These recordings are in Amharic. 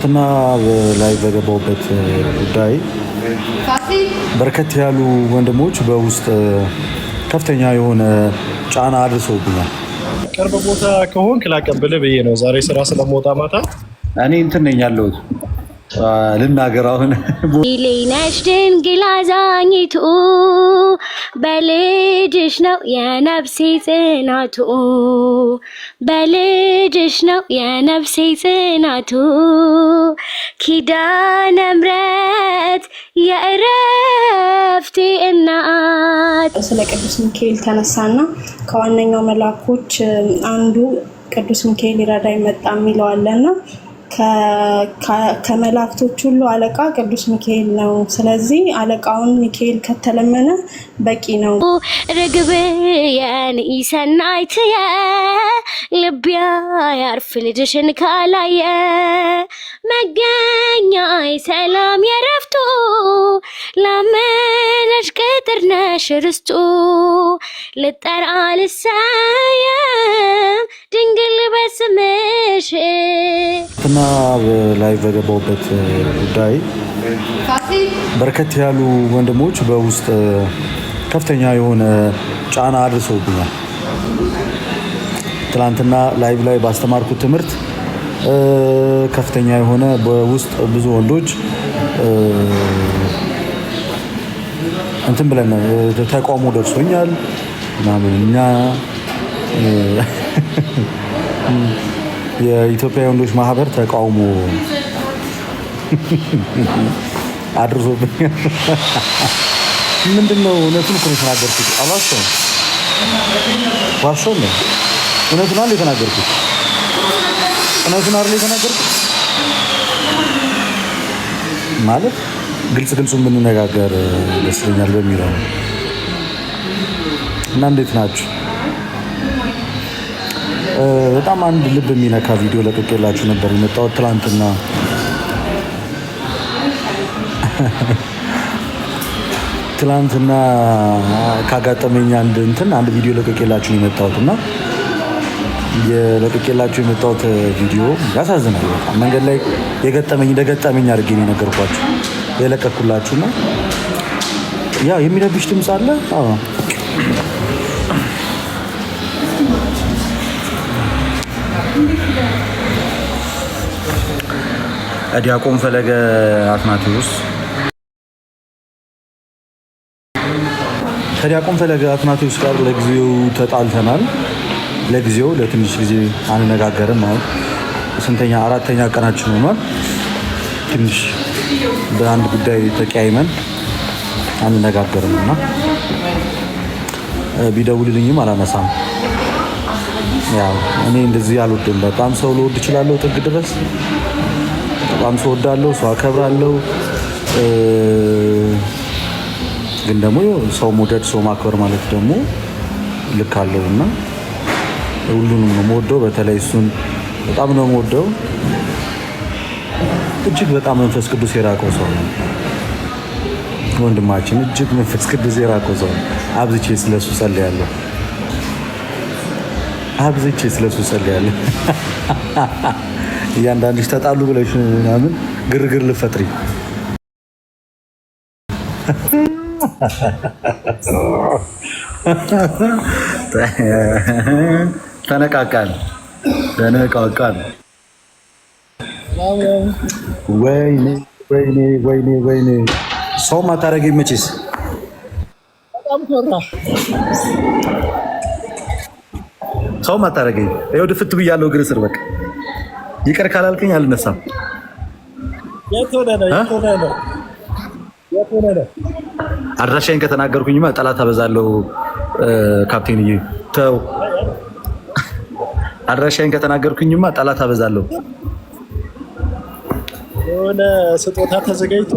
እና ላይ በገባውበት ጉዳይ በርከት ያሉ ወንድሞች በውስጥ ከፍተኛ የሆነ ጫና አድርሰውብኛል። ቅርብ ቦታ ከሆንክ ላቀብልህ ብዬ ነው። ዛሬ ስራ ስለምወጣ ማታ እኔ እንትን ነኝ ያለሁት ልናገር አሁን ነሽ ድንግል አዛኝቱ በልጅሽ ነው የነፍሴ ጽናቱ በልጅሽ ነው የነፍሴ ጽናቱ ኪዳነ ምሕረት የእረፍቴ እናት። ስለ ቅዱስ ሚካኤል ተነሳና ከዋነኛው መላኮች አንዱ ቅዱስ ሚካኤል ይረዳኝ መጣ የሚለው አለና ከመላእክቶች ሁሉ አለቃ ቅዱስ ሚካኤል ነው። ስለዚህ አለቃውን ሚካኤል ከተለመነ በቂ ነው። ርግብ የንኢሰናይትየ ልቢያ ያርፍ ልጅሽን ካላየ መገኛይ ሰላም የረፍቱ ላመነሽ ቅጥር ነሽ ርስቱ ልጠራ ልሰየም ድንግል በስምሽ እና ላይ በገባውበት ጉዳይ በርከት ያሉ ወንድሞች በውስጥ ከፍተኛ የሆነ ጫና አድርሰውብኛል። ትናንትና ላይቭ ላይ ባስተማርኩት ትምህርት ከፍተኛ የሆነ በውስጥ ብዙ ወንዶች እንትን ብለን ተቃውሞ ደርሶኛል ምናምን እኛ የኢትዮጵያ ወንዶች ማህበር ተቃውሞ አድርሶብኛል። ምንድነው? እውነቱን እኮ ነው የተናገርኩት። አላሰው ዋሽቶ ነው። እውነቱን አይደል የተናገርኩት? እውነቱን አይደል የተናገርኩት? ማለት ግልጹን ብንነጋገር ደስ ይለኛል በሚለው እና እንዴት ናችሁ? በጣም አንድ ልብ የሚነካ ቪዲዮ ለቅቄላችሁ ነበር የመጣሁት ትላንትና። ትላንትና ካጋጠመኝ አንድ ቪዲዮ ለቅቄላችሁ ነው የመጣሁት እና ለቅቄላችሁ የመጣሁት ቪዲዮ ያሳዝናል። መንገድ ላይ እንደገጠመኝ አድርጌ ነው የነገርኳችሁ የለቀኩላችሁና ያ የሚረብሽ ድምፅ አለ። ዲያቆን ፈለገ አትናቴዎስ ከዲያቆን ፈለገ አትናቴዎስ ጋር ለጊዜው ተጣልተናል። ለትንሽ ጊዜ አንነጋገርም። አሁን አራተኛ ቀናችን ሆኗል። ትንሽ በአንድ ጉዳይ ተቀያይመን አንነጋገርም እና ቢደውልልኝም አላነሳም። ያው እኔ እንደዚህ አልወድም። በጣም ሰው ልወድ እችላለሁ ጥግ ድረስ በጣም ሰው ወዳለሁ፣ ሰው አከብራለሁ። ግን ደግሞ ሰው መውደድ ሰው ማክበር ማለት ደግሞ ልክ አለው እና ሁሉንም ነው የምወደው። በተለይ እሱን በጣም ነው የምወደው። እጅግ በጣም መንፈስ ቅዱስ የራቀው ሰው ነው ወንድማችን። እጅግ መንፈስ ቅዱስ የራቀው ሰው ነው። አብዝቼ ስለሱ ጸልያለሁ። እያንዳንድሽ ተጣሉ ብለሽ ምናምን ግርግር ልፈጥሪ ተነቃቃል። ወይኔ ሰው ማታረገኝ መቼስ ሰው ማታረገኝ ይኸው ድፍት ብያለሁ። እግር ስር በቃ ይቅር ካላልከኝ አልነሳም። የት ሆነ ነው? አድራሻዬን ከተናገርኩኝማ ጠላት አበዛለሁ። ካፕቴንዬ ተው። አድራሻዬን ከተናገርኩኝማ ጠላት አበዛለሁ። የሆነ ስጦታ ተዘጋጅቶ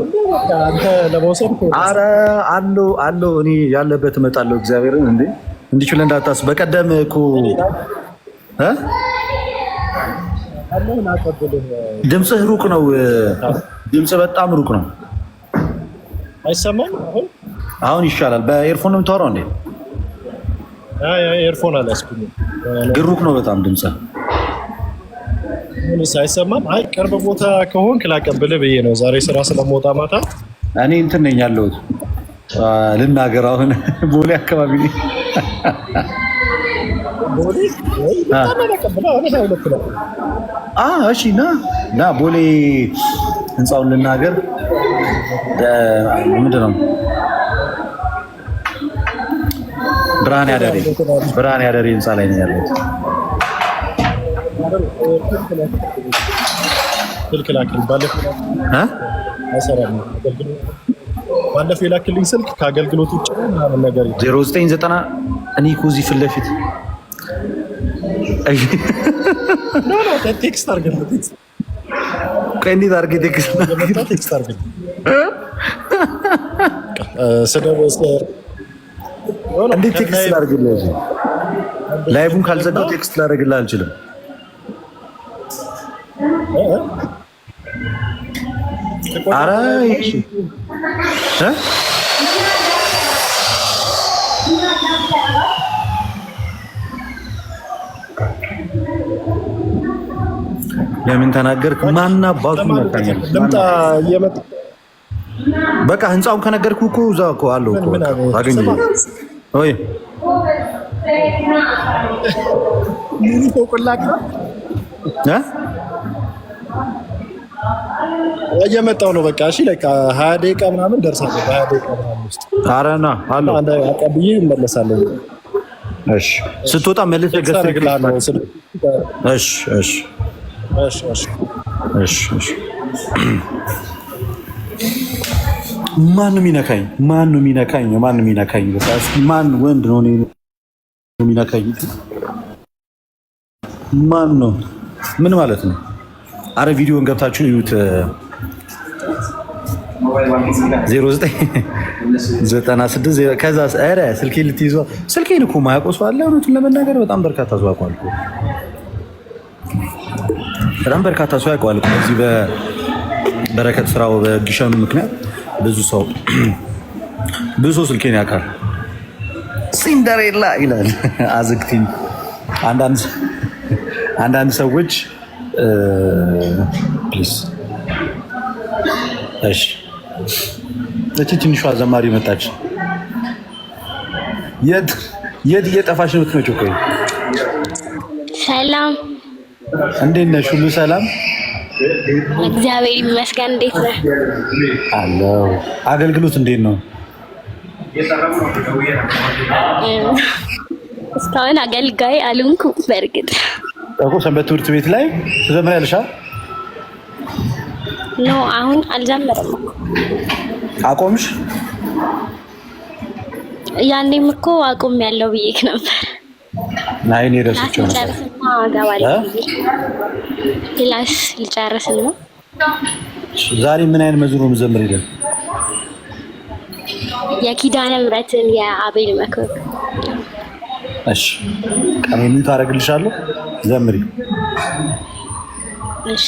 አንተ ለመውሰድ ኧረ አለው እኔ ያለበት እመጣለሁ። እግዚአብሔርን እንዲችል እንዳታስብ። በቀደም እኮ ድምፅህ ሩቅ ነው። ድምፅ በጣም ሩቅ ነው። አይሰማም? አሁን ይሻላል። በኤርፎን ነው የምታወራው እንዴ? ኤርፎን አላስኩኝም። ግን ሩቅ ነው በጣም ድምፅህ። ምን ሳይሰማም አይ ቅርብ ቦታ ከሆንክ ላቀብልህ ብዬ ነው። ዛሬ ስራ ስለምወጣ ማታ እኔ እንትን ነኝ ያለሁት ልናገር አሁን ቦሌ አካባቢ ነኝ። ቦሌ እሺ ና ቦሌ ህንፃውን ልናገር ምንድን ነው ብርሃን ያደሬ ህንፃ ላይ ነው ያለሁት። ስልክ ላክልኝ ባለፈው የላክልኝ ስልክ ከአገልግሎት ውጭ ነው ምናምን ነገር 0990 እኔ እኮ እዚህ ፊት ለፊት ቴክስት አድርገህ እንዴት አድርጌ ቴክስት አድርገህ እንዴት ቴክስት ላድርግልህ? ላይቡን ካልዘጋው ቴክስት ላደርግልህ አልችልም። ኧረ ለምን ተናገርክ? ማን አባቱ መጣኛል? በቃ ህንፃውን ከነገርኩህ እኮ እዛ እኮ አለው እኮ አገኘሁ። ወይ ምን ተቆላካ እየመጣሁ ነው። በቃ እሺ፣ ለካ 20 ደቂቃ ምናምን ደርሳለሁ። 20 ደቂቃ ምናምን ውስጥ አረና አለው አንድ አቀብዬ እመለሳለሁ። እሺ፣ ስትወጣ መልስ ገዝተህ እሺ እሺ እሺ እሺ። ማን ነው የሚነካኝ? ማን ነው የሚነካኝ? ማን ነው የሚነካኝ? እስኪ ማን ወንድ ነው የሚነካኝ? ማን ነው? ምን ማለት ነው? አረ ቪዲዮን ገብታችሁ እዩት። 0996 ከዛ አረ ስልኬን ልትይዟ ስልኬን እኮ ማያውቀው ሰው አለ። እውነቱን ለመናገር በጣም በርካታ ሰው ያውቀዋል እኮ በጣም በርካታ ሰው ያውቀዋል እኮ። እዚህ በበረከት ስራው በጊሸኑ ምክንያት ብዙ ሰው ስልኬን ያውቃል። ሲንደሬላ ይላል አዝግቲኝ። አንዳንድ ሰዎች ፕሊዝ እሺ፣ እቺ ትንሿ ዘማሪ መጣች። የት እየጠፋሽ ነው የምትመጪው? ቆይ ሰላም፣ እንዴት ነሽ? ሁሉ ሰላም? እግዚአብሔር ይመስገን። እንዴት ነህ? አለው። አገልግሎት እንዴት ነው? እስካሁን አገልጋይ አልሆንኩም። በእርግጥ እኮ ሰንበት ትምህርት ቤት ላይ ትዘምሪያለሽ? ኖ አሁን አልዘምርም። አቆምሽ? ያኔም እኮ አቁም ያለው ብዬሽ ነበር። ናይ እኔ ረስቼው ነበር። ክላስ ልጨርስና ዛሬ ምን አይነት መዝሙር ነው የምዘምሪልን? የኪዳነ ምሕረትን የአቤል መክብብ። እሺ ቀኑን ታደርግልሻለሁ፣ ዘምሪ። እሺ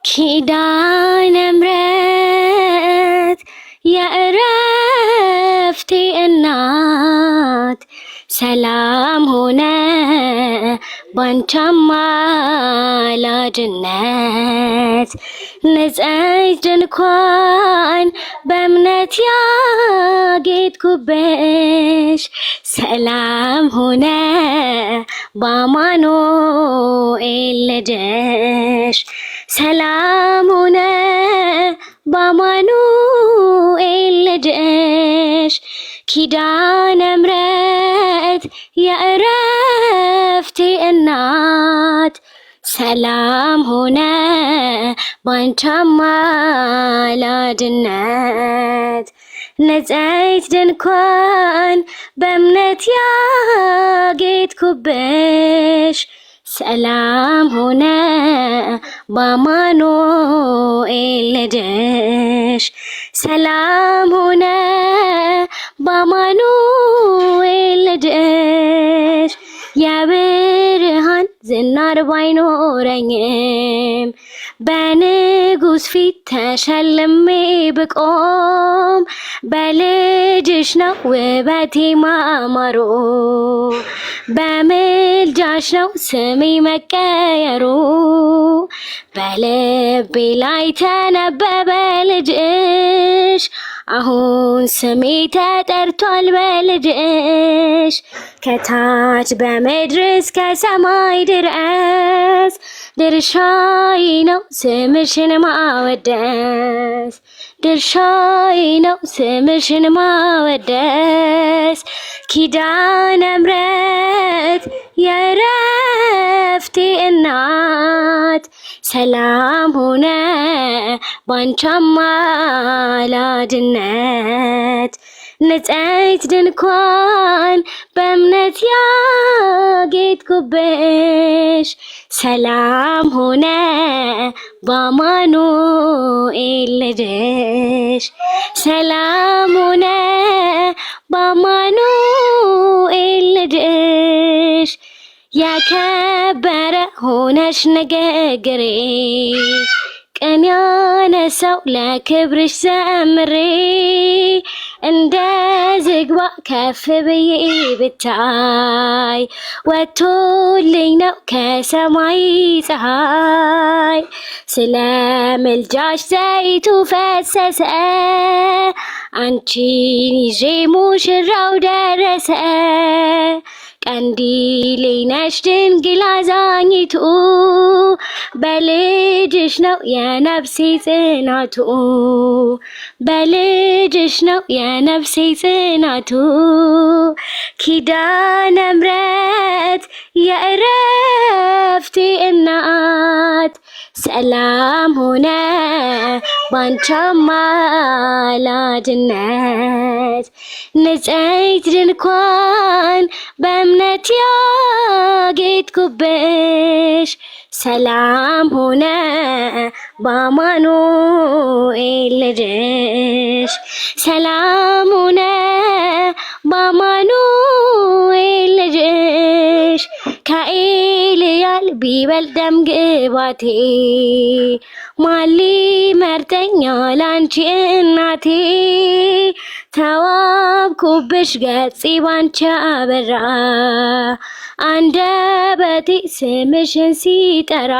ኪዳነ ምሕረት የእረፍቴ እናት ሰላም ሆነ ባንቺ አማላጅነት ንጽሕት ድንኳን በእምነት ያጌጥኩብሽ ሰላም ሆነ በአማኑኤል ልጅሽ ሰላም ሆነ በአማኑኤል ልጅሽ ኪዳነ ምሕረት የእረፍቴ እናት ሰላም ሆነ ባንቺ አማላጅነት ንጽሕት ድንኳን በእምነት ያጌጥኩብሽ ሰላም ሆነ በአማኑኤል ልጅሽ ሰላም ሆነ በአማኑኤል ልጅሽ የብርሃን ዝናር ባይኖረኝም በንጉስ ፊት ተሸልሜ ብቆም በልጅሽ ነው ውበቴ ማማሩ በምልጃሽ ነው ስሜ መቀየሩ በልቤ ላይ ተነበበ ልጅሽ አሁን ስሜ ተጠርቷል በልጅሽ ከታች በምድር እስከ ሰማይ ድረስ ድርሻዬ ነው ስምሽን ማወደስ ድርሻዬ ነው ስምሽን ማወደስ ኪዳነ ምሕረት የዕረፍቴ እናት ሰላም ሆነ ባንቺ አማላጅነት ንጽሕት ድንኳን በእምነት ያጌጥኩብሽ ሰላም ሆነ በአማኑኤል ልጅሽ ሰላም ሆነ በአማኑኤል ልጅሽ የከበረ ሆነሽ ንግግሬ ቀን ያነሳው ለክብርሽ ዘምሬ እንደ ዝግባ ከፍ ብዬ ብታይ ወጥቶልኝ ነው ከሰማይ ፀሐይ ስለ ምልጃሽ ዘይቱ ፈሰሰ አንቺን ይዤ ሙሽራው ደረሰ ቀንዲሌ ነሽ ድንግል አዛኝቱ በልጅሽ ነው የነፍሴ ጽናቱ በልጅሽ ነው የነፍሴ ጽናቱ ኪዳነ ምሕረት የዕረፍቴ እናት ሰላም ሆነ ባንቺ አማላጅነት ንጽሕት ድንኳን በእምነት ያጌጥኩብሽ ሰላም ሆነ በአማኑኤል ልጅሽ ሰላም ሆነ በአማኑኤል ልጅሽ ከኤልያል ቢበልጥ ደም ግባቴ ማን ሊመርጠኛል አንቺ እናቴ ተዋብኩብሽ ገጼ ባንቺ አበራ አንደበቴ ስምሽን ሲጠራ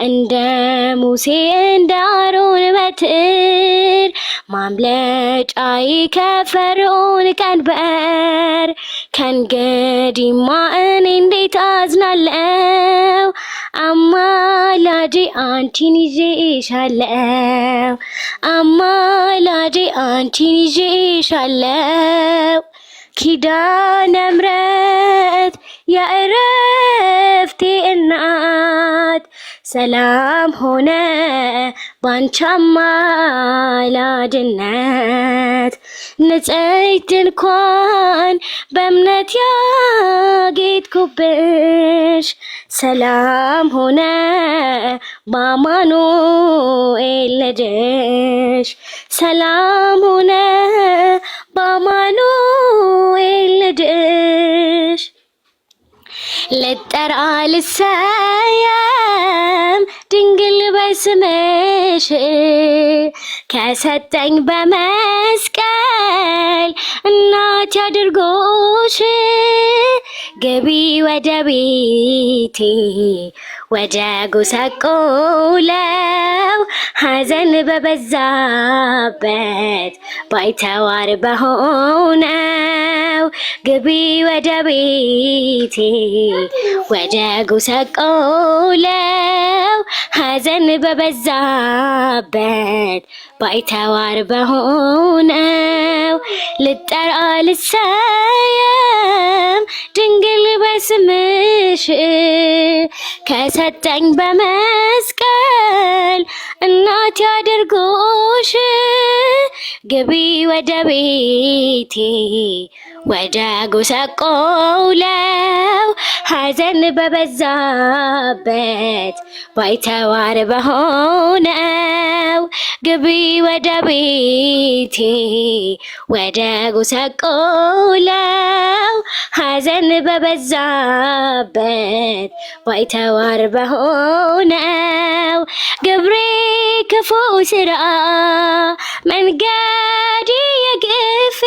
እንደ ሙሴ እንደ አሮን በትር ማምለጫዬ ከፈርዖን ቀንበር ከእንግዲህማ እኔ እንዴት አዝናለው አማላጄ አንቺን ይዤሻለው አማላጄ አንቺን ይዤሻለው ኪዳነ ምሕረት የዕረፍቴ እናት ሰላም ሆነ ባንቺ አማላጅነት ንጽሕት ድንኳን በእምነት ያጌጥኩብሽ ሰላም ሆነ በአማኑኤል ልጅሽ ሰላም ሆነ በአማኑኤል ልጅሽ ልጠራ ልሰየም ድንግል በስምሽ ከሰጠኝ በመስቀል እናት ያድርጎሽ ግቢ ወደ ቤቴ ወደ ጎሳቆለው ሐዘን በበዛበት ባይተዋር በሆነው ግቢ ወደ ቤቴ ወደ ጎሳቆለው ሐዘን በበዛበት ባይተዋር በሆነው ልጠራ ልሰየም ድንግል በስምሽ ከሰጠኝ በመስቀል እናት ያድርጎሽ ግቢ ወደ ቤቴ ወደ ጎሰቆለው ሐዘን በበዛበት ባይተዋር በሆነው ግቢ ወደ ቤቴ ወደ ጎሰቆለው ሐዘን በበዛበት ባይተዋር በሆነው ግብሬ ክፉ ስራ መንገድ የግፍ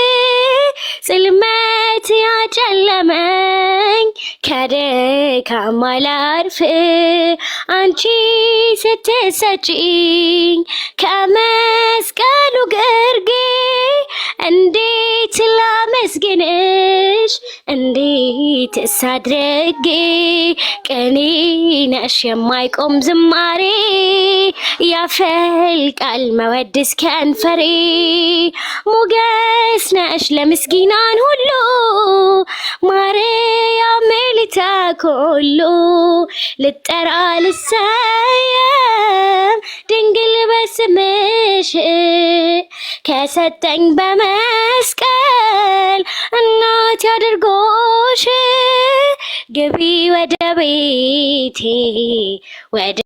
ጽልመት ያጨለመኝ ከድካም አላርፍ አንቺ ስትሰጪኝ ከመስቀሉ ግርጌ እንዴት ላመስግንሽ እንዴት ሳድርጌ ቅኔ ነሽ የማይቆም ዝማሬ ያፈልቃል መወድስ ከንፈሬ ሞገስ ነሽ ለምስኪናን ሁሉ ማርያም ሜልታ ኩሉ ልጠራ ልሰየም ድንግል በስምሽ ከሰጠኝ በመስቀል እናት ያድርጎሽ ግቢ ወደ ቤቴ ወደ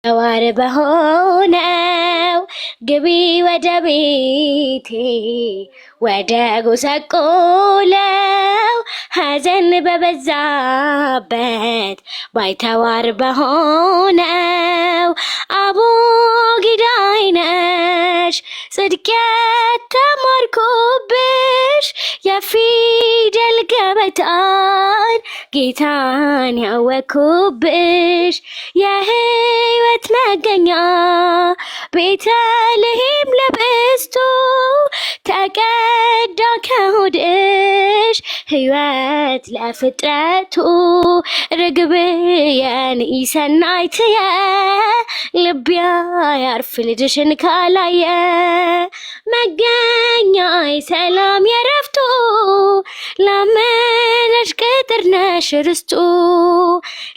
ተዋር በሆነው ግቢ ወደ ቤቴ ወደ ጎሰቆለው ሐዘን በበዛበት ባይተዋር በሆነው አቡጊዳይ ነሽ ጽድቅ የተማርኩብሽ የፊደል ገበታን ጌታን ያወኩብሽ የሕይወት መገኛ ቤተልሔም ለብስቱ ተቀዳ ከሆድሽ ሕይወት ለፍጥረቱ ርግብየ ሰናይትየ ልብያ ያርፍ ልጅሽን ካላየ መገኛይ ሰላም የረፍቱ ላመነሽ ቅጥር ነሽ ርስቱ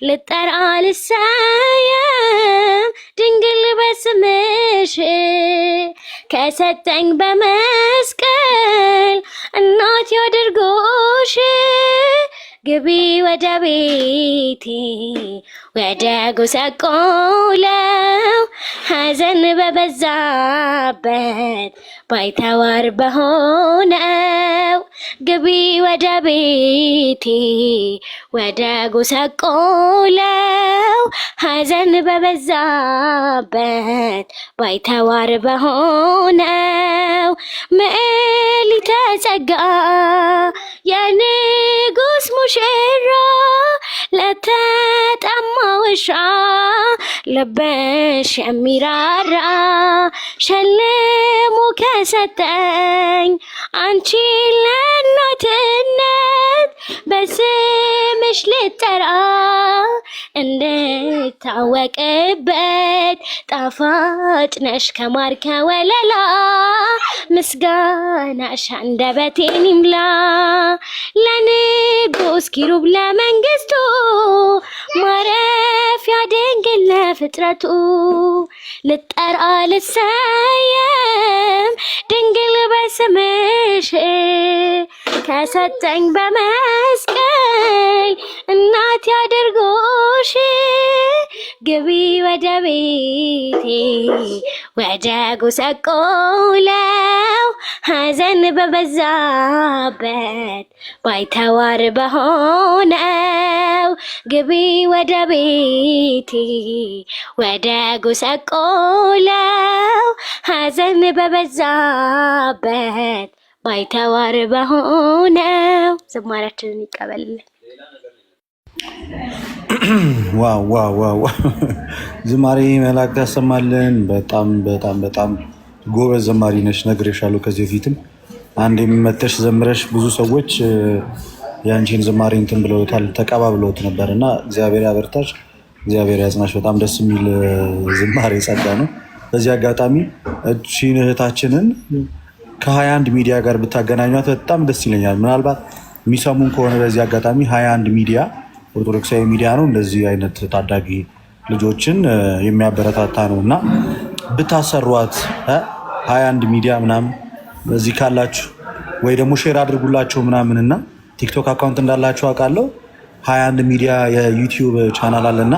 ልጠራ ልሰየም ድንግል በስምሽ ከሰጠኝ በመስቀል እናት ያድርጎሽ ግቢ ወደ ቤቴ ወደ ጎሰቆለው ሐዘን በበዛበት ባይተዋር በሆነው ግቢ ወደ ቤቴ ወደ ጎሰቆለው ሐዘን በበዛበት ባይተዋር በሆነው ምልዕተ ጸጋ የንጉሥ ሙሽራ ለተጠማ ውሻ ልብሽ የሚራራ ሸልሞ ከሰጠኝ አንቺ ለእናትነት በስምሽ ልጠራ እንድታወቅበት ጣፋጭ ነሽ ከማር ከወለላ ምስጋናሽ አንደበቴን ይምላ ለንጉሥ ኪሩብ ለመንግስቱ ማረፊያ ድንግል ለፍጥረቱ ልጠራ ልሰየም ድንግል በስምሽ ከሰጠኝ በመስቀል እናት ያድርጎሽ ግቢ ወደ ቤቴ ወደ ጎሰቆለው ሐዘን በበዛበት ባይተዋር በሆነው ግቢ ወደ ቤቴ ወደ ጎሰቆለው ሐዘን በበዛበት ባይተዋር በሆነው ዝማሬያችንን ይቀበልልን። ዋው ዋው ዋው! ዝማሬ መላእክት ያሰማልን። በጣም በጣም በጣም ጎበዝ ዘማሪ ነሽ፣ ነግሬሻለሁ ከዚህ በፊትም አንድ የሚመተሽ ዘምረሽ ብዙ ሰዎች የአንቺን ዝማሬ እንትን ብለውታል፣ ተቀባብለውት ነበር እና እግዚአብሔር ያበርታሽ፣ እግዚአብሔር ያጽናሽ። በጣም ደስ የሚል ዝማሬ ጸጋ ነው። በዚህ አጋጣሚ እቺን እህታችንን ከ21 ሚዲያ ጋር ብታገናኟት በጣም ደስ ይለኛል። ምናልባት የሚሰሙን ከሆነ በዚህ አጋጣሚ 21 ሚዲያ ኦርቶዶክሳዊ ሚዲያ ነው። እንደዚህ አይነት ታዳጊ ልጆችን የሚያበረታታ ነው እና ብታሰሯት 21 ሚዲያ ምናምን በዚህ ካላችሁ ወይ ደግሞ ሼር አድርጉላቸው ምናምንና ቲክቶክ አካውንት እንዳላችሁ አውቃለሁ። 21 ሚዲያ የዩቲዩብ ቻናል አለና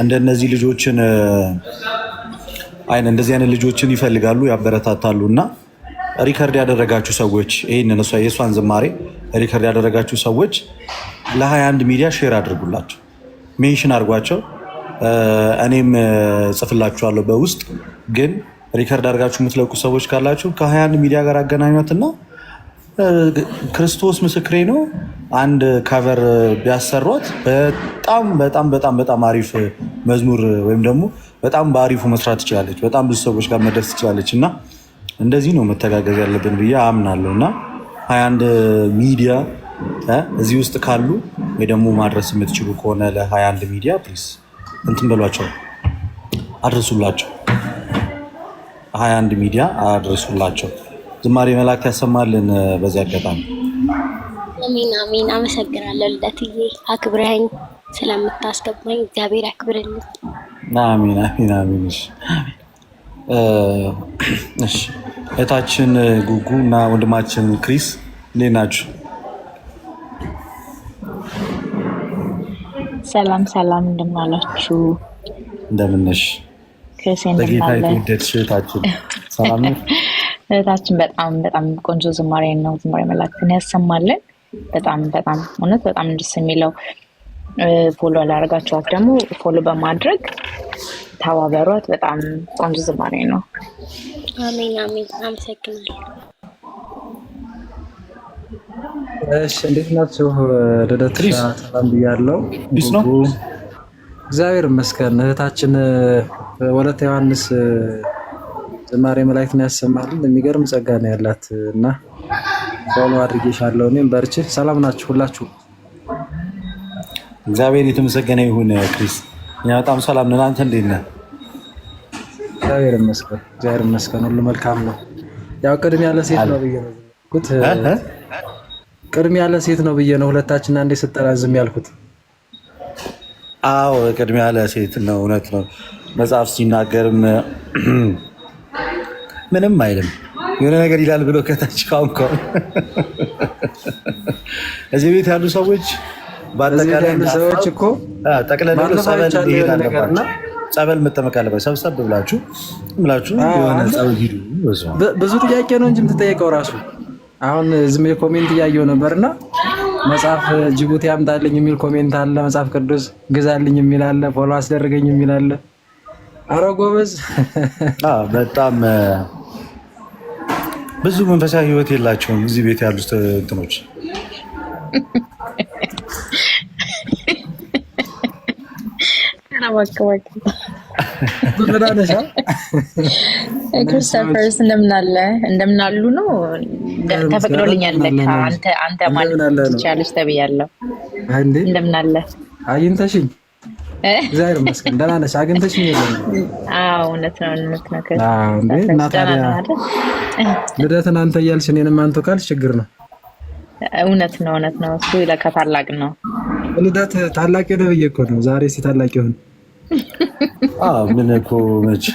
እንደነዚህ ልጆችን እንደዚህ አይነት ልጆችን ይፈልጋሉ፣ ያበረታታሉ። እና ሪከርድ ያደረጋችሁ ሰዎች ይሄንን የእሷን ዝማሬ ሪከርድ ያደረጋችሁ ሰዎች ለ21 ሚዲያ ሼር አድርጉላቸው፣ ሜንሽን አድርጓቸው። እኔም ጽፍላችኋለሁ በውስጥ ግን ሪከርድ አድርጋችሁ የምትለቁ ሰዎች ካላችሁ ከ21 ሚዲያ ጋር አገናኟትና ክርስቶስ ምስክሬ ነው አንድ ካቨር ቢያሰሯት በጣም በጣም በጣም በጣም አሪፍ መዝሙር ወይም ደግሞ በጣም በአሪፉ መስራት ትችላለች። በጣም ብዙ ሰዎች ጋር መድረስ ትችላለች። እና እንደዚህ ነው መተጋገዝ ያለብን ብዬ አምናለሁ። እና 21 ሚዲያ እዚህ ውስጥ ካሉ ወይ ደግሞ ማድረስ የምትችሉ ከሆነ ለ21 ሚዲያ ፕሊዝ እንትን በሏቸው፣ አድርሱላቸው። 21 ሚዲያ አድርሱላቸው። ዝማሬ መላእክት ያሰማልን። በዚህ አጋጣሚ አሚን አሚን። አመሰግናለሁ ልደትዬ፣ አክብረኸኝ ስለምታስገባኝ እግዚአብሔር ያክብርልኝ። አሚን አሚን አሚን። እሺ እህታችን ጉጉ እና ወንድማችን ክሪስ እንዴት ናችሁ? ሰላም ሰላም፣ እንደምን አላችሁ? እንደምን ነሽ? በጌታ የተወደድሽ እህታችን ሰላም ነሽ? እህታችን በጣም በጣም ቆንጆ ዝማሬ ነው። ዝማሬ መላእክትን ያሰማልን። በጣም በጣም እውነት በጣም ደስ የሚለው ፎሎ ላደርጋችኋት ደግሞ ፎሎ በማድረግ ተባበሯት። በጣም ቆንጆ ዝማሬ ነው። አሜን አሜን። አመሰግናለሁ። እሺ እንዴት ናችሁ? ልደት ሰላም ብያለሁ። እግዚአብሔር ይመስገን። እህታችን ወለተ ዮሐንስ ዝማሬ መላእክትን ያሰማልን። የሚገርም ጸጋ ነው ያላት እና ፎሎ አድርጌሻለሁ። እኔም በርቺ። ሰላም ናችሁ ሁላችሁ? እግዚአብሔር የተመሰገነ ይሁን። ክሪስ እኛ በጣም ሰላም ነን። አንተ እንዴት ነህ? እግዚአብሔር ይመስገን፣ እግዚአብሔር ይመስገን። ሁሉ መልካም ነው። ያው ቅድሚያ ለሴት ነው ብዬ ነው ያልኩት። ቅድሚያ ለሴት ነው ብዬ ነው ሁለታችን አንዴ ስጠራዝም ያልኩት። አዎ ቅድሚያ ለሴት ነው። እውነት ነው። መጽሐፍ ሲናገርም ምንም አይልም የሆነ ነገር ይላል ብሎ ከታች ካውንካው እዚህ ቤት ያሉ ሰዎች በአጠቃላይ ሰዎች እኮ ጠቅለለው ጸበል ይሄዳል ነውና ጸበል መጠመቅ አለባችሁ። ሰብሰብ ብላችሁ የሆነ ጸበል ሂዱ። ብዙ ጥያቄ ነው እንጂ የምትጠየቀው ራሱ አሁን ዝም ኮሜንት እያየሁ ነበርና መጽሐፍ ጅቡቲ ያምጣልኝ የሚል ኮሜንት አለ። መጽሐፍ ቅዱስ ግዛልኝ የሚል አለ። ፎሎ አስደረገኝ የሚል አለ። ኧረ ጎበዝ! በጣም ብዙ መንፈሳዊ ህይወት የላቸውም እዚህ ቤት ያሉት እንትኖች። ክርስቶፈርስ እንደምን አለ? እንደምን አሉ ነው ተፈቅዶልኛል። አንተ ማለት ትችያለሽ ተብያለሁ። እንደምን አለ? አግኝተሽኝ? እግዚአብሔር ይመስገን። ደህና ነሽ? አግኝተሽኝ? አዎ እውነት ነው፣ እውነት ነው። እና ታዲያ ልደትን አንተ እያልሽ እኔንም አንተ ካልሽ ችግር ነው። እውነት ነው፣ እውነት ነው። እሱ ለካ ታላቅ ነው። ልደት ታላቅ ነው ብዬሽ እኮ ነው። ዛሬ እስኪ ታላቅ ይሁን። ምን እኮ መች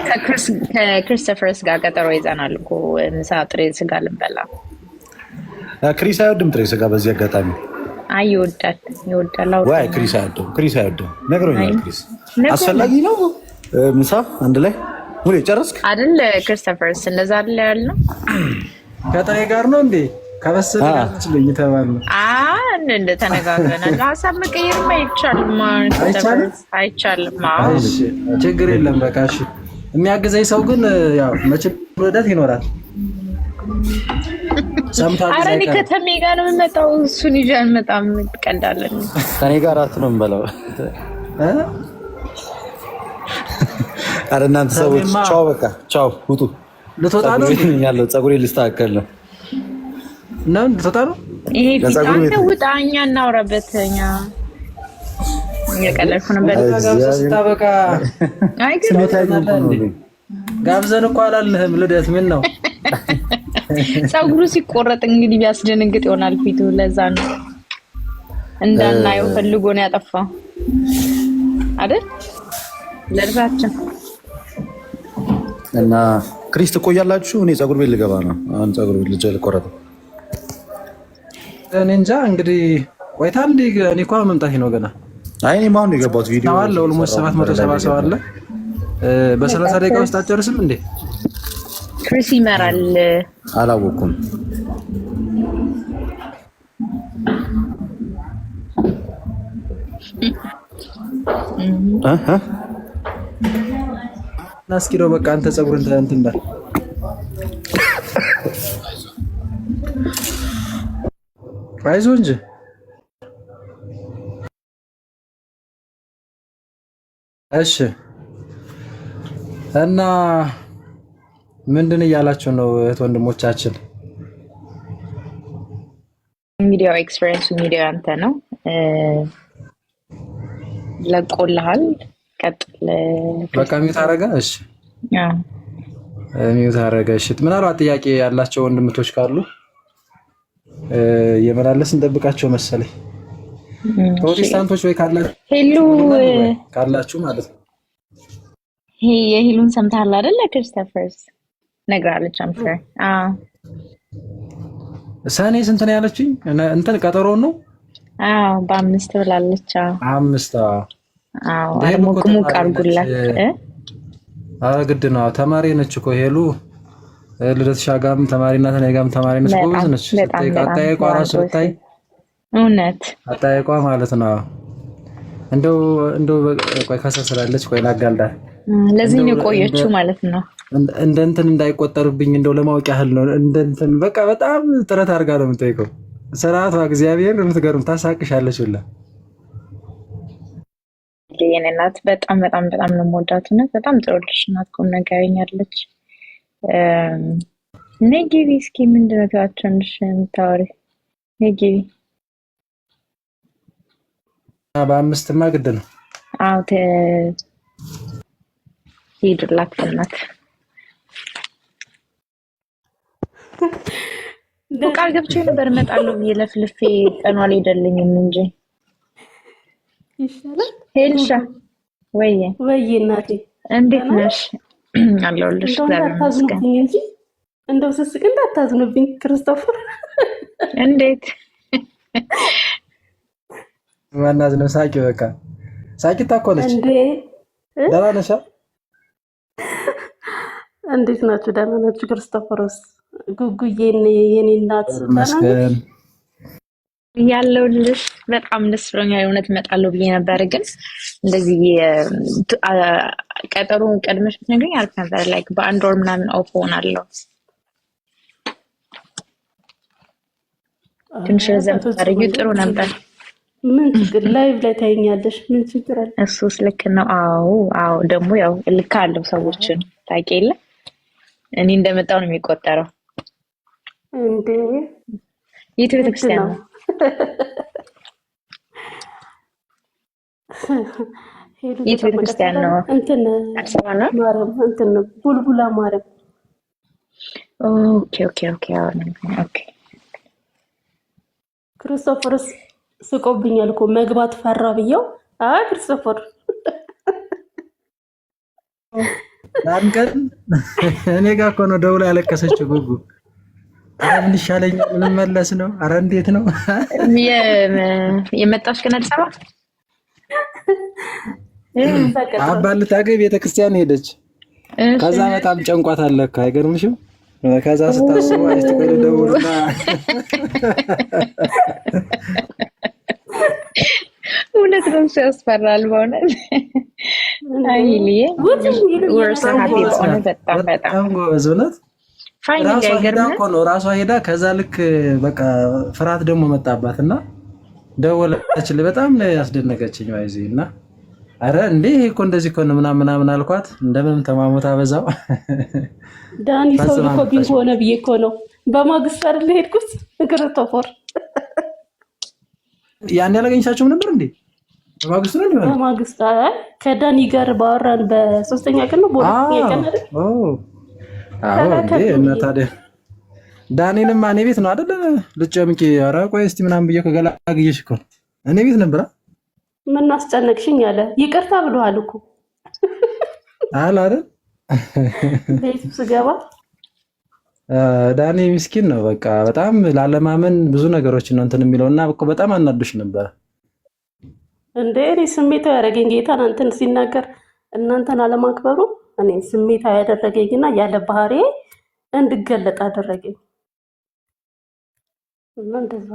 ከክሪስቶፈርስ ጋር ቀጠሮ ይዘናል እኮ ምሳ ጥሬ ስጋ ልንበላ። ክሪስ አይወድም ጥሬ ስጋ። በዚህ አጋጣሚ አይ ይወዳል። ወይ ክሪስ አይወድም ነግሮኛል። ክሪስ አስፈላጊ ነው ምሳ አንድ ላይ ሙሌ ጨረስክ አይደል? ክሪስቶፈርስ እንደዛ አይደል ያልነው? ከጥሬ ጋር ነው እንዴ? ከበሰለ ጋር ስለኝ ተባለ። እንደ ተነጋገረናል። ሀሳብ መቀየር አይቻልም። እሺ ችግር የለም በቃ እሺ። የሚያግዘኝ ሰው ግን ያው መቼም ልደት ይኖራል። ኧረ እኔ ከተሜ ጋር ነው የምመጣው። እሱን ይዤ አልመጣም። ትቀልዳለህ። ከእኔ ጋር ነው የምበላው። ኧረ እናንተ ሰዎች ቻው፣ በቃ ቻው፣ ውጡ። ልትወጣ ነው ያለው ፀጉሬ ልስተካከል ነው። ልትወጣ ነው? ይሄ ፊት ውጣ፣ እኛ እናውራበት። እኛ እየቀለድኩ ነበር። ስታበቃ አይ ግን ጋብዘን እኮ አላለህም። ልደት ምን ነው ፀጉሩ ሲቆረጥ እንግዲህ ቢያስደነግጥ ይሆናል ፊቱ። ለዛ ነው እንዳናየው ፈልጎ ነው ያጠፋው አይደል? ለርባችን እና ክሪስ ትቆያላችሁ? እኔ ፀጉር ቤት ልገባ ነው። አሁን ፀጉር ቤት ልጅ ልቆረጥ። እኔ እንጃ እንግዲህ ቆይታል። እኔ እኮ መምጣቴ ነው ገና። አይ እኔ ማን ነው የገባሁት ቪዲዮ አለ ኦልሞስት 770 ሰው አለ። በ30 ደቂቃ ውስጥ አጨርስም እንዴ? ክሪስ ይመራል። አላወኩም። ናስኪዶ በቃ አንተ ፀጉር እንትን እንዳል አይዞህ እንጂ እሺ። እና ምንድን እያላችሁ ነው እህት ወንድሞቻችን? ሚዲያ ኤክስፒሪየንስ ሚዲያ አንተ ነው ለቆልሃል። ቀጥል በቃ ሚውት አደረገ። እሺ ሚውት አደረገ። እሺ ምናልባት ጥያቄ ያላቸው ወንድምቶች ካሉ የመላለስ እንጠብቃቸው መሰለኝ። ፕሮቴስታንቶች ወይ ካላችሁ ማለት ነው። የሂሉን ሰምተሃል አይደል? ክርስቶፈርስ ነግራለች። አምፍር ሰኔ ስንት ነው ያለችኝ? እንትን ቀጠሮውን ነው። በ5 ብላለች። 5 ሞቅ አድርጉላት። ግድ ነው። ተማሪ ነች እኮ ሄሉ። ልደትሻ ጋርም ተማሪና ተኔ ጋርም ተማሪ ነች። ጎበዝ ነች። አጠያየቋ ራሱ ብታይ እውነት አጠያየቋ ማለት ነው። እንደው ቆይ ከሰስላለች። ቆይ ላጋልዳል። ለዚህ ነው ቆየችው ማለት ነው። እንደ እንትን እንዳይቆጠርብኝ እንደው ለማወቅ ያህል ነው። እንደ እንትን በቃ በጣም ጥረት አድርጋ ነው የምትጠይቀው። ስርዓቷ እግዚአብሔር የምትገርም ታሳቅሻለች ሁላ። የኔ እናት በጣም በጣም በጣም ነው የምወዳት። በጣም ጥሩ ልጅ ናት። ቁም ነገረኛ አለች። ነጊቢ እስኪ ምንድን ነው ትያቸውንሽ የምታወሪ? ነጊቢ በ5ማ ግድ ነው። ሂዱላት እናት። ቃል ገብቼ ነበር እመጣለሁ ብዬ ለፍልፌ ቀኗ አልሄደልኝም እንጂ ይሻላል። ሄልሻ ወይ እናቴ እንዴት ነሽ? አለሁልሽ። እንዳታዝኑብኝ እንጂ እንደው ስስቅ እንዳታዝኑብኝ። ክርስቶፈር እንዴት ማናዝ ነው? ሳቂ በቃ ሳቂ ታኮለች እንዴ? ደህና ነሽ? እንዴት ናችሁ? ደህና ናችሁ? ክርስቶፈርስ ጉጉዬ የኔ እናት መስገን ያለውልሽ በጣም ደስ ብሎኛል። የእውነት እመጣለሁ ብዬ ነበር፣ ግን እንደዚህ ቀጠሮ ቀድመሽ ብትነግሪኝ አሪፍ ነበር። ላይክ በ1 ወር ምናምን ኦፍ ሆናለሁ። ትንሽ ረዘም ታደርጊው ጥሩ ነበር። ምን ችግር ላይቭ ላይ ታይኛለሽ? ምን ችግር አለ? እሱስ ልክ ነው። አዎ ደግሞ ያው ልክ አለው። ሰዎችን ታውቂ የለ እኔ እንደመጣው ነው የሚቆጠረው እንዴ? የት ቤተክርስቲያን ነው? የት ቤተክርስቲያን ነው? እንትን ማርያም እንትን ቡልቡላ ማርያም። ኦኬ ክርስቶፈርስ ስቆብኛል እኮ መግባት ፈራ ብየው። ክርስቶፈር አንቀን እኔ ጋር እኮ ነው ደውላ ያለቀሰችው ጉጉ። ምን ይሻለኛል? ልመለስ ነው። አረ እንዴት ነው የመጣሽ? ግን አዲስ አበባ አባ ልታገኝ ቤተክርስቲያን ሄደች። ከዛ በጣም ጨንቋታል ለካ። አይገርምሽም? ከዛ ስታስበው አይስተቆለ ደውልና እውነት ነው። ያስፈራል በእውነት። አይልዬ ወርሰ ሀፒ በእውነት በጣም ጎበዝ እውነት። ራሷ ሄዳ እኮ ነው ራሷ ሄዳ። ከዛ ልክ በቃ ፍርሃት ደግሞ መጣባት እና ደወለችልኝ። በጣም ነው ያስደነቀችኝ። አይዚ እና አረ እንዴ እኮ እንደዚህ እኮ ነው ምናምን አልኳት። እንደምንም ተማሞታ በዛው ዳኒ ሰው ልኮ ቢሆነ ብዬ እኮ ነው በማግስት አይደል ሄድኩት። ክርስቶፈር ያን ያላገኝቻቸውም ነበር እንዴ? በማግስቱ ነው ሊሆን በማግስት ከዳኒ ጋር ባወራን በ3ኛ ቀን ነው በ4ኛ ቀን አይደል? እንዴ እና ታዲያ ዳኒንም እኔ ቤት ነው አይደል ልጨምቂ። ኧረ ቆይ እስቲ ምናምን ብዬ ከገላግዬሽ እኮ እኔ ቤት ነበር። ምን አስጨነቅሽኝ አለ። ይቅርታ ብለዋል እኮ አለ አይደል? ቤቱ ስገባ ዳኒ ምስኪን ነው። በቃ በጣም ላለማመን ብዙ ነገሮችን ነው እንትን የሚለውና በጣም አናዶሽ ነበር እንዴ። እኔ ስሜታዊ ያደረገኝ ጌታን አንተን ሲናገር እናንተን አለማክበሩ እኔ ስሜታዊ ያደረገኝና ያለ ባህሪ እንድገለጥ አደረገኝ። እና እንደዛ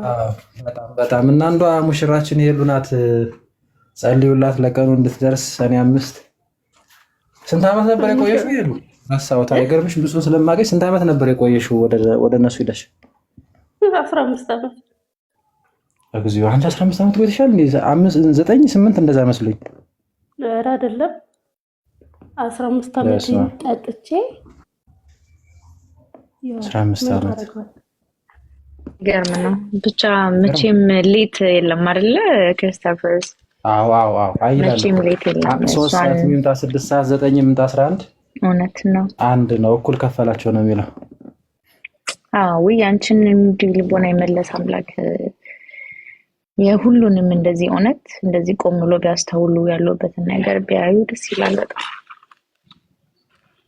በጣም እና አንዷ ሙሽራችን የሄሉ ናት። ጸልዩላት ለቀኑ እንድትደርስ ሰኔ 5። ስንት ዓመት ነበር የቆየሽው? ይሄዱ አሳውታ አይገርምሽ? ብዙ ስለማገኝ ስንት ዓመት ነበር የቆየሽው ወደ እነሱ ሄደሽ? 15 ዓመት። እግዚኦ አንቺ 15 ዓመት ቆይተሻል እንዴ? 5 9 8 እንደዛ መስሎኝ። ኧረ አይደለም 15 ዓመት ጠጥቼ 15 ዓመት ገርም ነው። ብቻ መቼም ሌት የለም አይደለ ክርስቶፈርስ? አዎ አይላል። መቼም ሌት የለም። 3 ሰዓት ምንታ 6 ሰዓት 9 ምንታ 11 እውነት ነው። አንድ ነው እኩል ከፈላቸው ነው የሚለው። አዎ ያንቺን እንዲህ ልቦና የመለስ አምላክ የሁሉንም እንደዚህ እውነት እንደዚህ ቆም ብሎ ቢያስተውሉ ያለበትን ነገር ቢያዩ ደስ ይላል በጣም።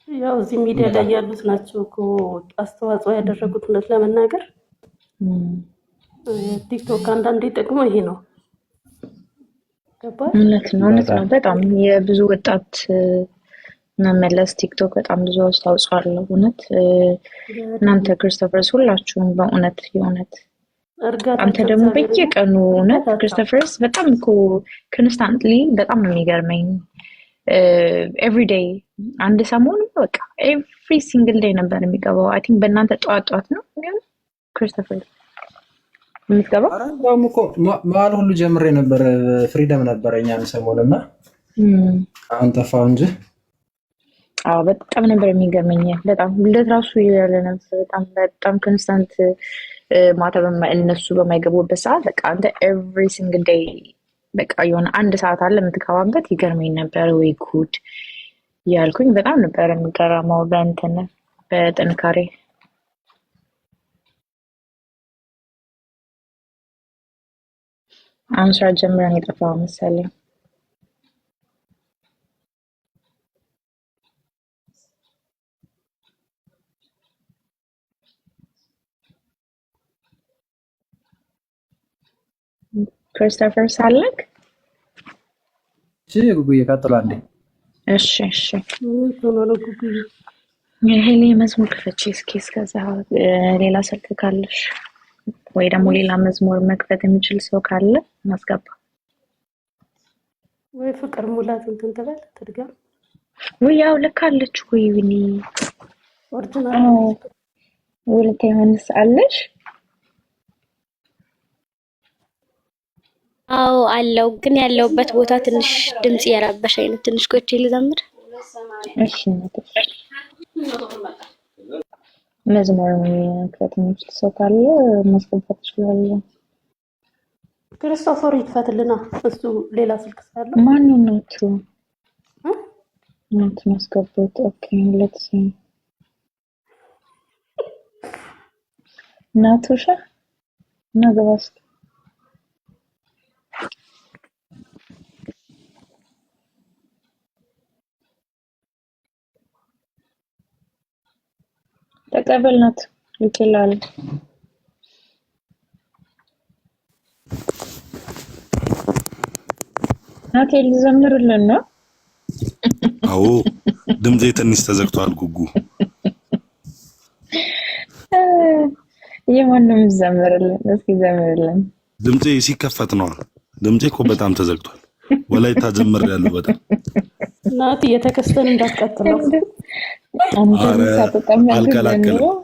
ያው እዚህ ሚዲያ ላይ ያሉት ናቸው እኮ አስተዋጽኦ ያደረጉት። እውነት ለመናገር ቲክቶክ አንዳንዴ ጥቅሙ ይሄ ነው። ገባሽ? እውነት ነው በጣም የብዙ ወጣት መመለስ ቲክቶክ በጣም ብዙ አስተዋጽኦ አለው። እውነት እናንተ ክርስቶፈርስ ሁላችሁም በእውነት የእውነት አንተ ደግሞ በየቀኑ እውነት ክርስቶፈርስ በጣም እኮ ኮንስታንትሊ በጣም ነው የሚገርመኝ። ኤቭሪዴይ አንድ ሰሞን በቃ ኤቭሪ ሲንግል ዴይ ነበር የሚገባው። አይ ቲንክ በእናንተ ጠዋት ነው ግን ክርስቶፈርስ የምትገባው። አራም እኮ መዋል ሁሉ ጀምሬ ነበር። ፍሪደም ነበር እኛን ሰሞንና አሁን ጠፋው እንጂ በጣም ነበር የሚገርመኝ። በጣም ልደት ራሱ ያለ ነበር። በጣም ኮንስታንት ማታ እነሱ በማይገቡበት ሰዓት በቃ አንተ ኤቭሪ ሲንግል ዴይ በቃ የሆነ አንድ ሰዓት አለ የምትገባበት። ይገርመኝ ነበር። ወይ ጉድ ያልኩኝ በጣም ነበር የሚገርመው በእንትን በጥንካሬ። አሁን ስራ ጀምረን የጠፋው መሰለኝ። ክርስቶፈር ሳለክ ጉጉዬ ቀጥሎ አንዴ። እሺ የሄሊ መዝሙር ክፈች እስኪ። እስከዛ ሌላ ስልክ ካለሽ ወይ ደግሞ ሌላ መዝሙር መክፈት የሚችል ሰው ካለ ማስገባ። ወይ ፍቅር ሙላት እንትን ትበል ትድገም። ወይ ያው ልካለች ወይ ዊኒ ኦሪጂናል ወለተ ዮሐንስ አለሽ? አዎ አለው፣ ግን ያለውበት ቦታ ትንሽ ድምጽ እየረበሸኝ ነው። ትንሽ ቆይቼ ልዘምር። እሺ መዝሙር መክፈት የሚችል ሰው ካለ ማስገባት ይችላል። ክርስቶፈር ይክፈትልና እሱ ሌላ ስልክ ስላለው። ማን ነው ናት ማስገባት? ኦኬ ሌትስ ሲ ናቱሻ ናገባስ ተቀበልናት ይችላል። ናቴ ልዘምርልን ነው? አዎ ድምጼ ትንሽ ተዘግቷል። ጉጉ የማንም ዘምርልን እስኪ ዘምርልን። ድምጼ ሲከፈት ነው። ድምጼ እኮ በጣም ተዘግቷል። ወላይታ ጀምር ያለው በጣም ናቲ የተከስተን እንዳትቀጥለው። አልከላከልም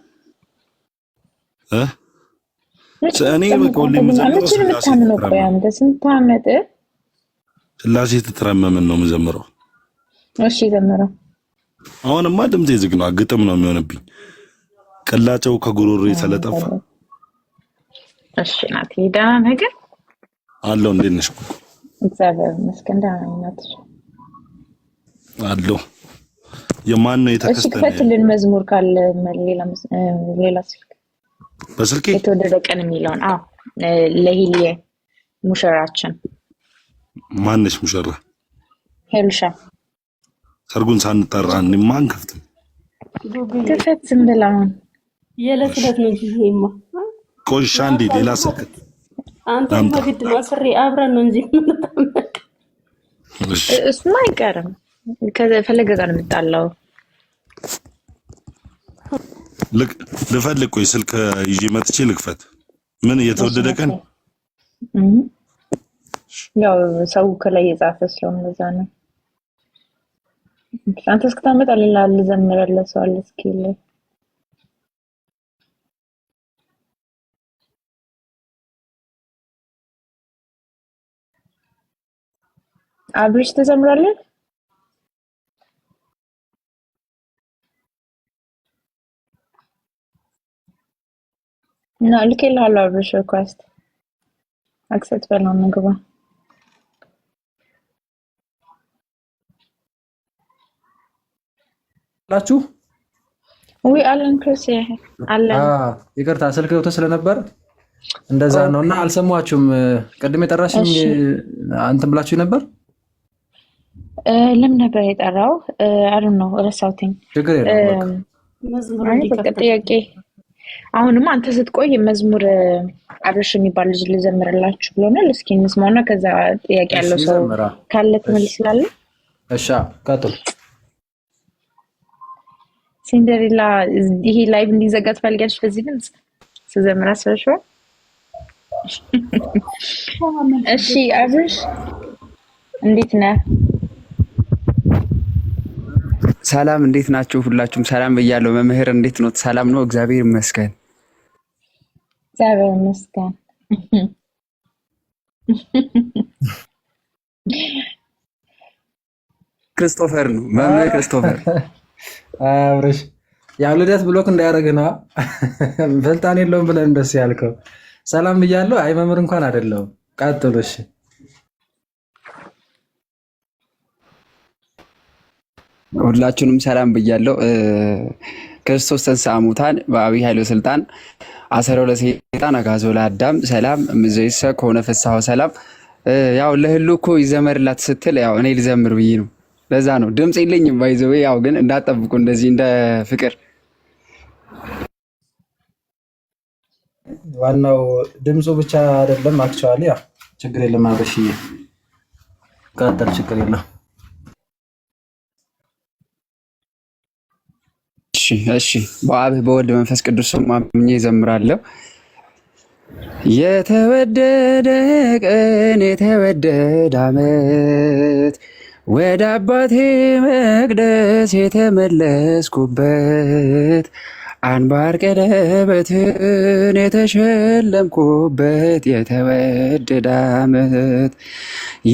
እኔ በቆሌ የምዘምረው ስላሴ ትትረመምን ነው የምዘምረው። እሺ ዘምረው። አሁንማ ድምጼ ዝግ ነው። ግጥም ነው የሚሆንብኝ። ቅላጨው ከጉሮሮ የተለጠፈ። እሺ ናቲ ደህና ነገር አለው። እንዴት ነሽ? እግዚአብሔር ይመስገን ደህና ነኝ አለው። የማን ነው የተከስተነ? እሺ ከፈትልን መዝሙር ካለ ሌላ ስልክ በስልኬ የተወደደ ቀን የሚለውን ለሂሊዬ ሙሽራችን። ማነሽ ሙሽራ? ሄሉሻ ሰርጉን ሳንጠራ ማን ከፍትም ክፈት ዝም ብለህ አሁን የዕለት ዕለት ነው እንጂ ይሄማ ቆሻ እንዴ ሌላ ስልክ አንተ በግድ ማስሬ አብረን ነው እንጂ ምንጣመቅ እሱማ አይቀርም። ከፈለገ ጋር የምጣላው ልፈልግ ቆይ ስልክ ይዤ መጥቼ ልክፈት። ምን እየተወደደ ቀን ያው ሰው ከላይ የጻፈ ስለሆነ ለዛ ነው። አንተ እስክታመጣ ሌላ ልዘምርልህ ሰው አለ እስኪ አብርሽ ተዘምራለህ እና ልኬልሃለሁ። አብርሽ ሪኳስት አክሰፕት በለው ንግባ ላችሁ ወይ አለን ክርስ አለን። ይቅርታ ስልክ ወጥቶ ስለነበር እንደዛ ነውና አልሰማችሁም። ቅድም የጠራሽኝ አንተም ብላችሁ ነበር። ለምን ነበር የጠራው? አይ ዶንት ኖ ረሳሁትኝ። ችግር የለም መዝሙር ጥያቄ አሁንማ አንተ ስትቆይ መዝሙር አብርሽ የሚባል ልጅ ልዘምርላችሁ ብሎናል። እስኪ እንስማውና ከዛ ጥያቄ ያለው ሰው ካለ ትመልስላለህ። እሺ ቀጥል። ሲንደሬላ ይሄ ላይቭ እንዲዘጋ ትፈልጊያለሽ? በዚህ ድምጽ ስዘምር አስበሽው? እሺ አብርሽ እንዴት ነህ? ሰላም እንዴት ናችሁ? ሁላችሁም ሰላም ብያለሁ። መምህር እንዴት ነው? ሰላም ነው? እግዚአብሔር ይመስገን። እግዚአብሔር ይመስገን። ክርስቶፈር ነው መምህር ክርስቶፈር። አብርሽ ያው ልደት ብሎክ እንዳያደርግ ነው ፍልጣን የለውም ብለን እንደሱ ያልከው። ሰላም ብያለሁ። አይ መምህር እንኳን አይደለም። ቀጥሉ እሺ። ሁላችሁንም ሰላም ብያለሁ። ክርስቶስ ተንሥአ እሙታን በዐቢይ ኃይሎ ስልጣን አሰሮ ለሰይጣን አግዓዞ ለአዳም ሰላም እምይእዜሰ ኮነ ፍስሐ ወሰላም። ያው ለህሉ እኮ ይዘመርላት ስትል ያው እኔ ልዘምር ብዬ ነው። ለዛ ነው ድምጽ የለኝም ባይዘው። ያው ግን እንዳጠብቁ እንደዚህ እንደ ፍቅር ዋናው ድምፁ ብቻ አይደለም። አክቹአሊ ያው ችግር የለም። አብርሽዬ ቀጥል፣ ችግር የለም። እሺ በአብ በወልድ መንፈስ ቅዱስ አምኜ እዘምራለሁ። የተወደደ ቀን የተወደደ ዓመት ወደ አባቴ መቅደስ የተመለስኩበት አንባር ቀለበትን የተሸለምኩበት የተወደደ ዓመት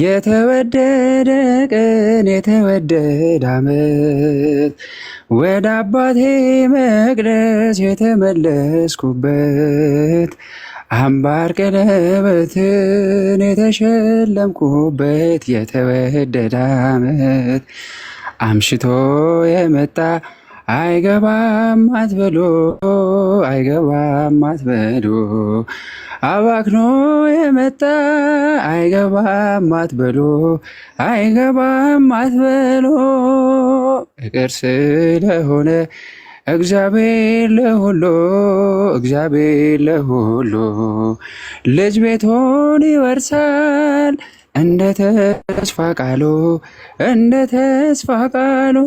የተወደደ ቀን የተወደደ ዓመት ወደ አባቴ መቅደስ የተመለስኩበት አምባር ቀለበትን የተሸለምኩበት የተወደደ ዓመት አምሽቶ የመጣ አይገባም አትበሎ አይገባም አትበሎ አባክኖ የመጣ አይገባም አትበሎ አይገባም አትበሎ ፍቅር ስለሆነ እግዚአብሔር ለሁሉ እግዚአብሔር ለሁሉ ልጅ ቤቱን ይወርሳል እንደ ተስፋ ቃሉ እንደ ተስፋ ቃሉ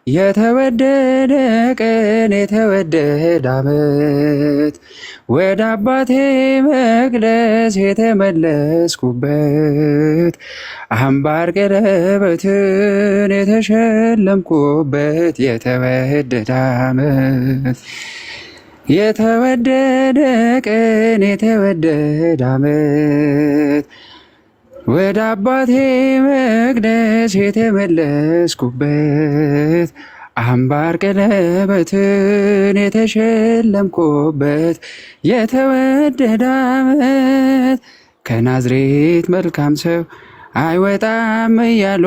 የተወደደ ቀን የተወደደ ዓመት ወደ አባቴ መቅደስ የተመለስኩበት አምባር ቀለበትን የተሸለምኩበት የተወደደ ዓመት የተወደደ ቀን የተወደደ ዓመት ወደ አባቴ መቅደስ የተመለስኩበት አምባር ቀለበትን የተሸለምኩበት የተወደደ ዓመት ከናዝሬት መልካም ሰው አይወጣም እያሉ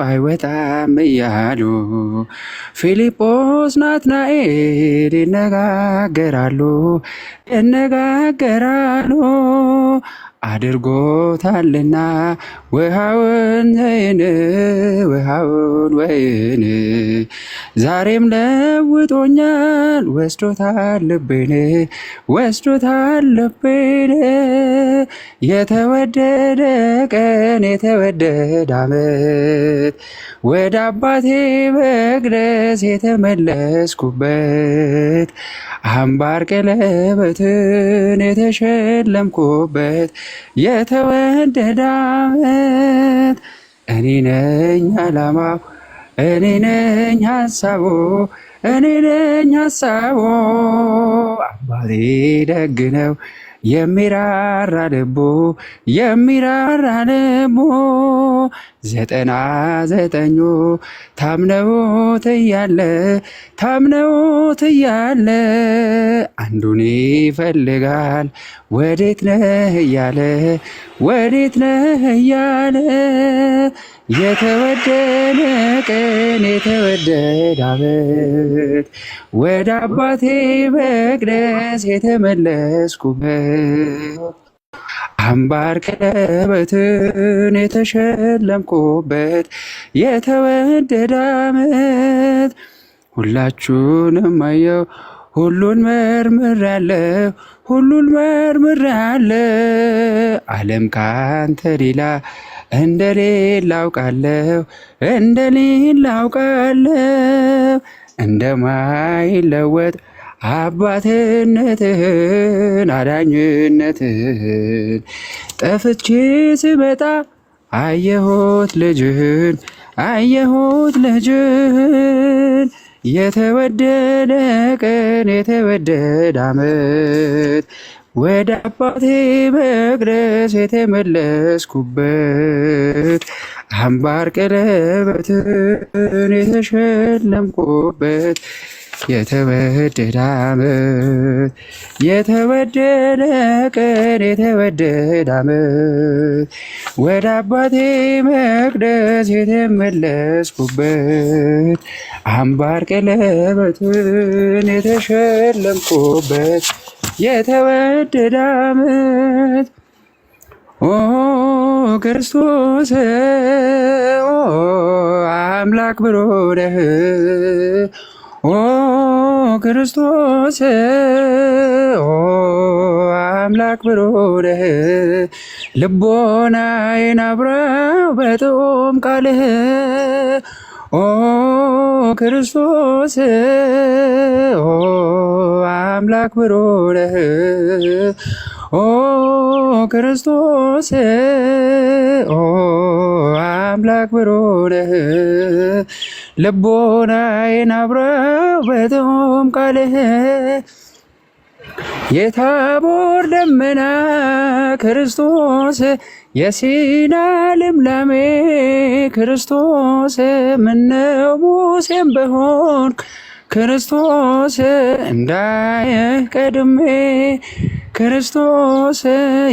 አይወጣም እያሉ ፊልጶስ ናትናኤል ይነጋገራሉ ይነጋገራሉ አድርጎታልና ውሃውን ወይን ዛሬም ለውጦኛል ወስዶታል ልቤን የተወደደ ቀን የተወደደ ዓመት ወደ አባቴ መቅደስ የተመለስኩበት አምባር ቀለበትን የተሸለምኩበት የተወደደ ዓመት እኔ ነኝ ዓላማው እኔ ነኝ ሐሳቡ አባቴ ደግ ነው የሚራራ ልቡ 99 ታምነውት እያለ አንዱን ይፈልጋል ወዴት ነህ እያለ የተወደደ ቀን የተወደደ ዓመት ወደ አባቴ መቅደስ የተመለስኩበት አምባር ቀለበትን የተሸለምኩበት የተወደደ ዓመት ሁላችሁንም አየሁ ሁሉን መርምሬአለሁ ዓለም ካንተ ሌላ እንደሌለ አውቃለሁ እንደማይለወጥ አባትነትህን አዳኝነትህን ጠፍቼ ስመጣ አየሁት ልጅህን የተወደደ ቀን የተወደደ ዓመት ወደ አባቴ መቅደስ የተመለስኩበት አምባር ቀለበትን የተሸለምኩበት የተወደደ ዓመት የተወደደ ቀን የተወደደ ዓመት ወደ አባቴ መቅደስ የተመለስኩበት አምባር ቀለበትን የተሸለምኩበት የተወደደ ዓመት ኦ ክርስቶስ አምላክ ብሮነህ ኦ ክርስቶስ አምላክ ብሮነህ ልቦናዬን አብራው በጥዑም ቃልህ ኦ ክርስቶስ አምላክ ብሮነህ ኦ ክርስቶስ አምላክ ብሮነህ ልቦናዬን አብራው በጥዑም ቃልህ የታቦር ደመና ክርስቶስ የሲና ልምላሜ ክርስቶስ ምነው ሙሴም በሆንክ ክርስቶስ እንዳየህ ቀድሜ ክርስቶስ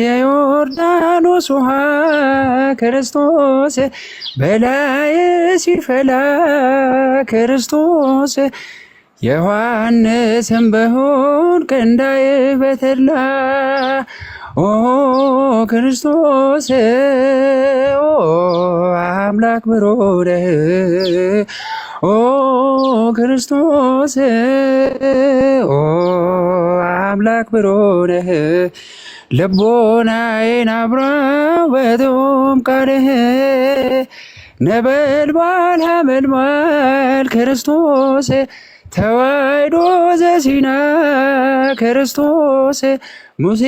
የዮርዳኖስ ውሃ ክርስቶስ በላይ ሲፈላ ክርስቶስ ዮሐንስም በሆንክ እንዳይህ በተድላ ኦ ክርስቶስ አምላክ ብሮነህ ኦ ክርስቶስ አምላክ ብሮነህ ልቦናዬን አብራው በጥዑም ቃልህ ነበልባል ሐመልማል ክርስቶስ ተዋሕዶ ዘሲና ክርስቶስ ሙሴ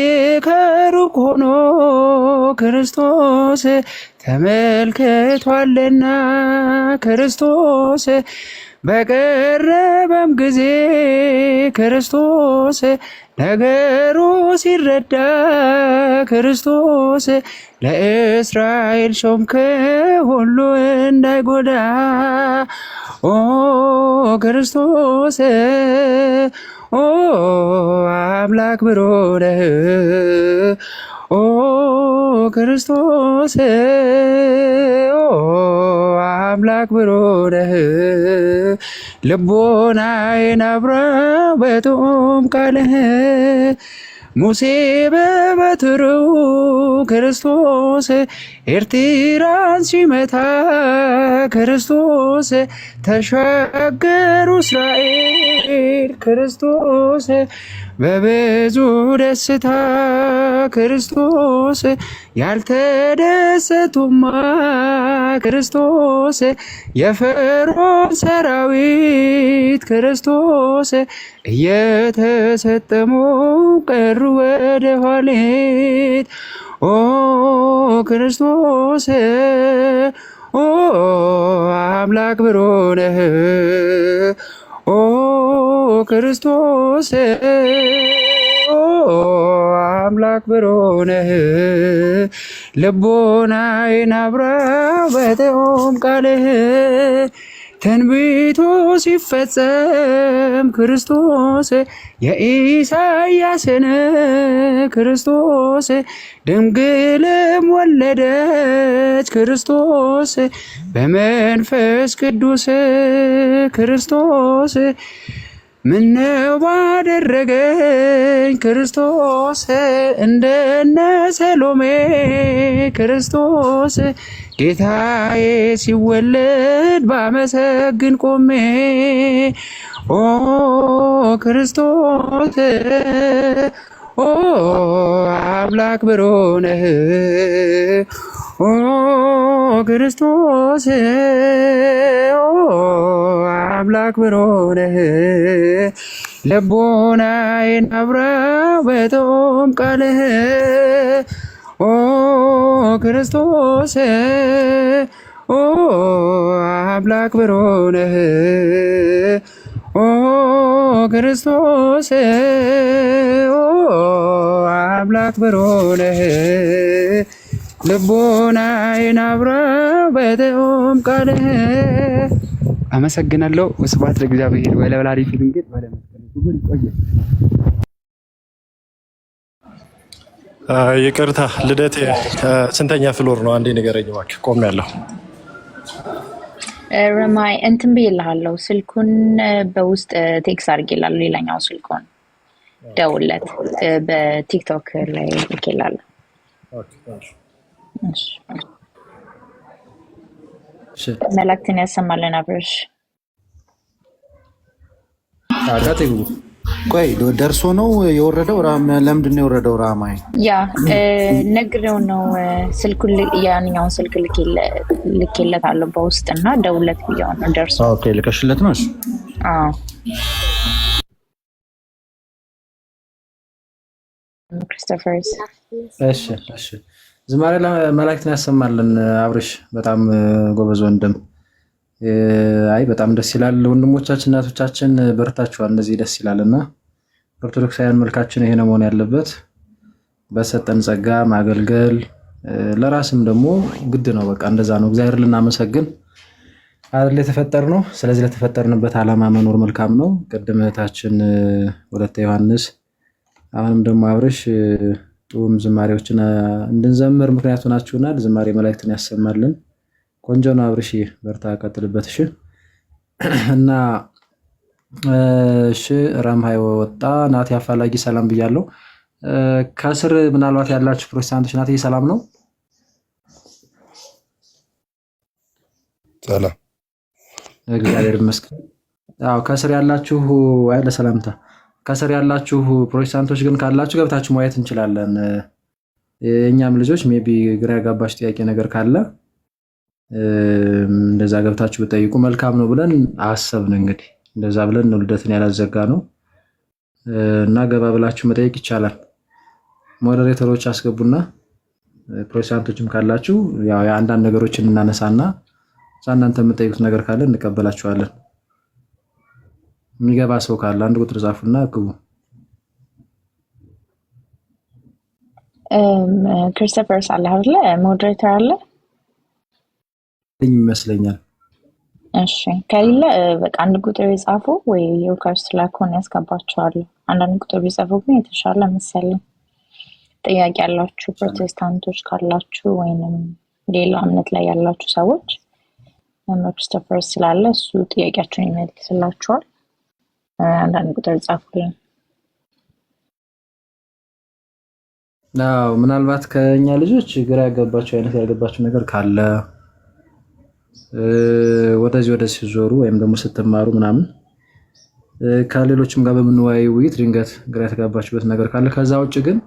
ከሩቅ ሆኖ ክርስቶስ ተመልክቷልና ክርስቶስ በቀረበም ጊዜ ክርስቶስ ነገሩ ሲረዳ ክርስቶስ ለእስራኤል ሾምክ ሁሉ እንዳይጎዳ ኦ ክርስቶስ አምላክ ብሮነህ ኦ ክርስቶስ አምላክ ብሮነህ ልቦናዬን አብራው በጥዑም ቃልህ ሙሴ በበትሩ ክርስቶስ ኤርትራን ሲመታ ክርስቶስ ተሻገሩ እስራኤል ክርስቶስ በብዙ ደስታ ክርስቶስ ያልተደሰቱማ ክርስቶስ የፈርዖን ሰራዊት ክርስቶስ እየተሰጠሙ ቀሩ ወደ ኋሊት ኦ ክርስቶስ ኦ አምላክ ብሩነህ ኦ ክርስቶስ ኦ አምላክ ብሩነህ ልቦናዬን አብራ በጥዑም ቃልህ ትንቢቱ ሲፈጸም ክርስቶስ የኢሳያስን ክርስቶስ ድንግልም ወለደች ክርስቶስ በመንፈስ ቅዱስ ክርስቶስ ምነው ባደረገኝ ክርስቶስ እንደነ ሰሎሜ ክርስቶስ ጌታዬ ሲወለድ ባመሰግን ቆሜ ኦ ክርስቶስ ኦ አምላክ ብሩነህ ኦ ክርስቶስ ኦ አምላክ ብሩነህ ልቦናዬን አብራ በጥዑም ቃልህ ኦ ክርስቶስ ኦ አምላክ ብሩነህ ኦ ክርስቶስ ኦ አምላክ ብሩነህ ልቦናዬን አብራ በጥዑም ቃልህ። አመሰግናለሁ። ወስብሐት ለእግዚአብሔር ወለወላዲቱ ድንግል ወለመስቀሉ ክቡር። ይቆያል። ይቅርታ ልደቴ ስንተኛ ፍሎር ነው? አንዴ ንገረኝ እባክህ። ቆሜያለሁ። ረማይ እንትን ብዬልሃለሁ። ስልኩን በውስጥ ቴክስት አድርጌልሃለሁ። ሌላኛው ስልኩን ደውለት በቲክቶክ ላይ ልኬልሃለሁ። መላእክትን ያሰማልን አብርሽ። ቆይ ደርሶ ነው የወረደው? ለምንድን ነው የወረደው? ራማይ ያ ነግሬው ነው። ስልኩን ያንኛውን ስልክ ልኬለታለሁ በውስጥ እና ደውለት ብዬው ነው። ደርሶ ኦኬ፣ ልከሽለት ነው? አዎ። ክሪስቶፈርስ እሺ ዝማሬ ለመላእክትን ያሰማልን አብርሽ። በጣም ጎበዝ ወንድም። አይ በጣም ደስ ይላል። ወንድሞቻችን እናቶቻችን በርታችኋል። እንደዚህ ደስ ይላልና ኦርቶዶክሳውያን መልካችን ይሄ ነው መሆን ያለበት። በሰጠን ጸጋ ማገልገል ለራስም ደግሞ ግድ ነው። በቃ እንደዛ ነው። እግዚአብሔር ልናመሰግን አይደል የተፈጠር ነው። ስለዚህ ለተፈጠርንበት ዓላማ መኖር መልካም ነው። ቅድም እህታችን ወለተ ዮሐንስ አሁንም ደግሞ አብርሽ ጡም ዝማሬዎችን እንድንዘምር ምክንያቱ ናችሁናል። ዝማሬ መላእክትን ያሰማልን። ቆንጆ ነው አብርሽ፣ በርታ፣ ቀጥልበት። እሺ እና እሺ ረምሃይ ወጣ። ናቲ አፋላጊ ሰላም ብያለሁ። ከስር ምናልባት ያላችሁ ፕሮቴስታንቶች ናቲ ሰላም ነው? ሰላም እግዚአብሔር ይመስገን። አዎ ከስር ያላችሁ አይ ለሰላምታ ከስር ያላችሁ ፕሮቴስታንቶች ግን ካላችሁ ገብታችሁ ማየት እንችላለን። የእኛም ልጆች ሜቢ ግራ ያጋባሽ ጥያቄ ነገር ካለ እንደዛ ገብታችሁ ብጠይቁ መልካም ነው ብለን አሰብን። እንግዲህ እንደዛ ብለን ነው ልደትን ያላዘጋ ነው እና ገባ ብላችሁ መጠየቅ ይቻላል። ሞዴሬተሮች አስገቡና ፕሮቴስታንቶችም ካላችሁ ያው የአንዳንድ ነገሮችን እናነሳና እናንተ የምትጠይቁት ነገር ካለ እንቀበላችኋለን። የሚገባ ሰው ካለ አንድ ቁጥር ጻፉና ግቡ። ክሪስቶፈርስ አለ አይደለ? ሞዴሬተር አለ ይመስለኛል። እሺ ከሌለ በቃ አንድ ቁጥር ይጻፉ ወይ የሪኳስት ላኮን ያስገባቸዋል። አንዳንድ ቁጥር ቢጻፉ ግን የተሻለ መሰለኝ። ጥያቄ ያላችሁ ፕሮቴስታንቶች ካላችሁ ወይንም ሌላ እምነት ላይ ያላችሁ ሰዎች ክሪስቶፈርስ ስላለ እሱ ጥያቄያችሁን ይመልስላችኋል። አንዳንድ ቁጥር ጻፉልን። አዎ ምናልባት ከኛ ልጆች ግራ ያጋባቸው አይነት ያልገባቸው ነገር ካለ ወደዚህ ሲዞሩ ወይም ደግሞ ስትማሩ ምናምን ከሌሎችም ጋር በምንወያይ ውይይት ድንገት ግራ የተጋባችሁበት ነገር ካለ ከዛ ውጭ ግን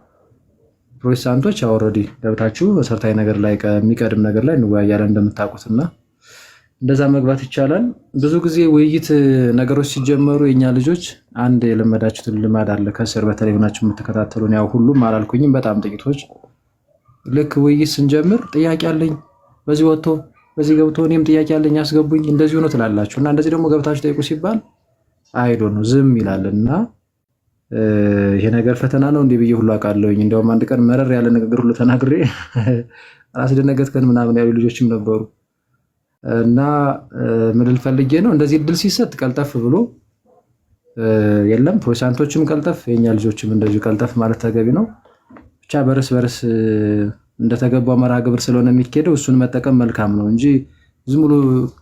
ፕሮቴስታንቶች ኦልሬዲ ገብታችሁ መሰረታዊ ነገር ላይ ከሚቀድም ነገር ላይ እንወያያለን እንደምታውቁትና እንደዛ መግባት ይቻላል። ብዙ ጊዜ ውይይት ነገሮች ሲጀመሩ የኛ ልጆች አንድ የለመዳችሁት ልማድ አለ። ከስር በተለይ ሆናችሁ የምትከታተሉን ያው ሁሉም አላልኩኝም፣ በጣም ጥቂቶች ልክ ውይይት ስንጀምር ጥያቄ አለኝ በዚህ ወጥቶ በዚህ ገብቶ እኔም ጥያቄ አለኝ አስገቡኝ እንደዚህ ነው ትላላችሁ። እና እንደዚህ ደግሞ ገብታችሁ ጠይቁ ሲባል አይዶ ነው ዝም ይላልና ይሄ ነገር ፈተና ነው እንዴ ብዬ ሁሉ አውቃለሁኝ። እንደውም አንድ ቀን መረር ያለ ንግግር ሁሉ ተናግሬ አስደነገጥከን ምናምን ያሉ ልጆችም ነበሩ። እና ምን ልፈልጌ ነው እንደዚህ እድል ሲሰጥ ቀልጠፍ ብሎ የለም ፕሮቴስታንቶችም ቀልጠፍ የኛ ልጆችም እንደዚሁ ቀልጠፍ ማለት ተገቢ ነው። ብቻ በርስ እንደተገባው መርሃ ግብር ስለሆነ የሚኬደው እሱን መጠቀም መልካም ነው እንጂ ዝም ብሎ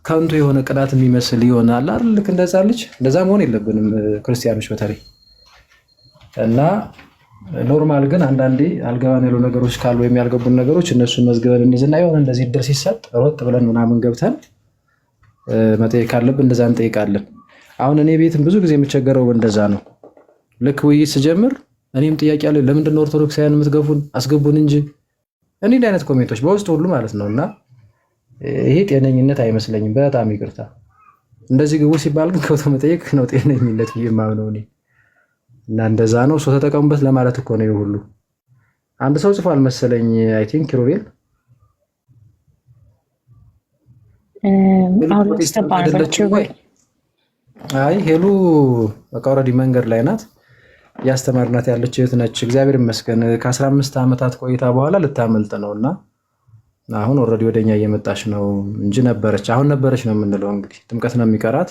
ከንቱ የሆነ ቅጣት የሚመስል ይሆናል አይደል? ልክ እንደዛ ልጅ እንደዛ መሆን የለብንም ክርስቲያኖች በተለይ እና ኖርማል ግን አንዳንዴ አልገባን ያሉ ነገሮች ካሉ ወይም ያልገቡን ነገሮች እነሱን መዝግበን እንይዝና ይሆን እንደዚህ እድል ሲሰጥ ሮጥ ብለን ምናምን ገብተን መጠየቅ ካለብን እንደዛ እንጠይቃለን። አሁን እኔ ቤትም ብዙ ጊዜ የምቸገረው እንደዛ ነው። ልክ ውይይት ስጀምር እኔም ጥያቄ አለ፣ ለምንድን ነው ኦርቶዶክሳውያን የምትገፉን? አስገቡን እንጂ እኔ እንዲህ አይነት ኮሜንቶች በውስጥ ሁሉ ማለት ነውና ይሄ ጤነኝነት አይመስለኝም። በጣም ይቅርታ። እንደዚህ ግቡ ሲባል ግን ከውቶ መጠየቅ ነው ጤነኝነት ብዬ የማምነው እኔ። እና እንደዛ ነው ሰው ተጠቀሙበት ለማለት እኮ ነው ሁሉ። አንድ ሰው ጽፏል መሰለኝ አይ ቲንክ ሮቤል አይ ሄሉ በቃ ኦልሬዲ መንገድ ላይ ናት ያስተማርናት ያለች እህት ነች። እግዚአብሔር ይመስገን ከ15 ዓመታት ቆይታ በኋላ ልታመልጥ ነውና አሁን ኦልሬዲ ወደኛ እየመጣች ነው እንጂ ነበረች። አሁን ነበረች ነው የምንለው እንግዲህ ጥምቀት ነው የሚቀራት።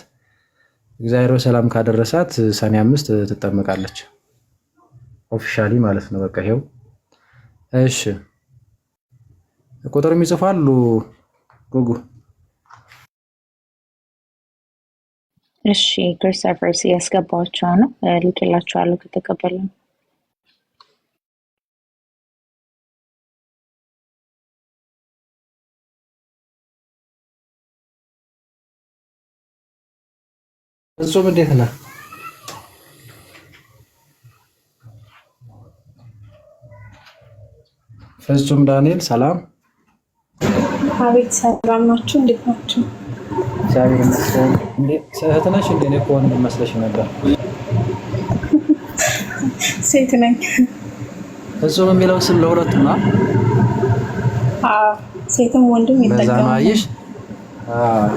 እግዚአብሔር በሰላም ካደረሳት ሰኔ 5 ትጠመቃለች ኦፊሻሊ ማለት ነው። በቃ ይሄው። እሺ ቁጥርም ይጽፋሉ ጉጉ። እሺ ክርስቶፈርስ ያስገባቸው ነው ልክላችኋለሁ ከተቀበሉ ፍጹም እንዴት ነህ? ፍጹም ዳንኤል ሰላም። አቤት ሰላም ናችሁ? እንዴት ናችሁ? እግዚአብሔር ይመስገን። እህት ነሽ እንዴ? እኔ እኮ ወንድም መስለሽ ነበር። ሴት ነኝ። ፍጹም የሚለው ስም ለሁለቱም ነው? አዎ ሴትም ወንድም ይጠቀማል።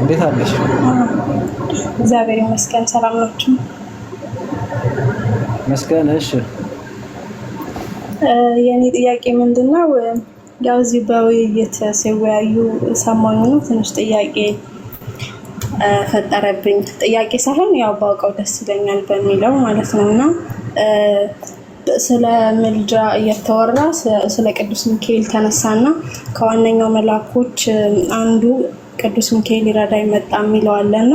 እንዴት አለሽ? እግዚአብሔር ይመስገን ሰላም ናችሁ? መስገን። እሺ የኔ ጥያቄ ምንድነው? ያው እዚህ በውይይት ሲወያዩ ሰሞኑ ነው ትንሽ ጥያቄ ፈጠረብኝ። ጥያቄ ሳይሆን ያው ባውቀው ደስ ይለኛል በሚለው ማለት ነውና ስለ ምልጃ እየተወራ ስለ ቅዱስ ሚካኤል ተነሳና ከዋነኛው መላእክቶች አንዱ ቅዱስ ሚካኤል ይረዳኝ መጣ የሚለው አለና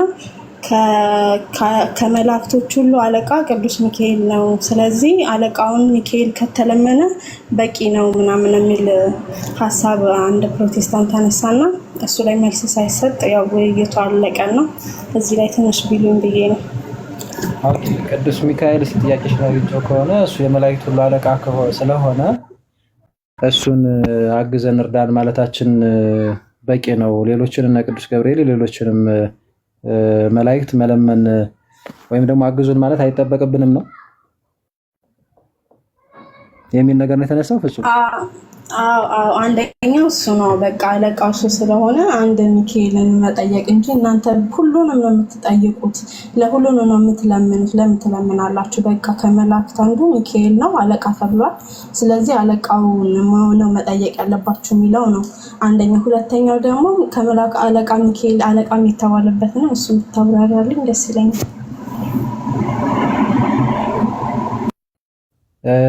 ከመላእክቶች ሁሉ አለቃ ቅዱስ ሚካኤል ነው። ስለዚህ አለቃውን ሚካኤል ከተለመነ በቂ ነው ምናምን የሚል ሀሳብ አንድ ፕሮቴስታንት ተነሳና እሱ ላይ መልስ ሳይሰጥ ያው ውይይቱ አለቀና እዚህ ላይ ትንሽ ቢሉን ብዬ ነው። ኦኬ ቅዱስ ሚካኤል ጥያቄሽ ነው ከሆነ እሱ የመላእክት ሁሉ አለቃ ስለሆነ እሱን አግዘን እርዳን ማለታችን በቂ ነው። ሌሎችን እና ቅዱስ ገብርኤል ሌሎችንም መላእክት መለመን ወይም ደግሞ አግዙን ማለት አይጠበቅብንም ነው የሚል ነገር ነው የተነሳው። ፍጹም አዎ አንደኛው እሱ ነው። በቃ አለቃው እሱ ስለሆነ አንድ ሚካኤልን መጠየቅ እንጂ እናንተ ሁሉንም ነው የምትጠይቁት፣ ለሁሉንም ነው የምትለምኑት። ለምን ትለምናላችሁ? በቃ ከመላእክት አንዱ ሚካኤል ነው አለቃ ተብሏል። ስለዚህ አለቃውን ነው መጠየቅ ያለባችሁ የሚለው ነው አንደኛው። ሁለተኛው ደግሞ ከመላእክት አለቃ ሚካኤል አለቃ የሚተባለበት ነው። እሱ ተብራራልኝ ደስ ይለኛል።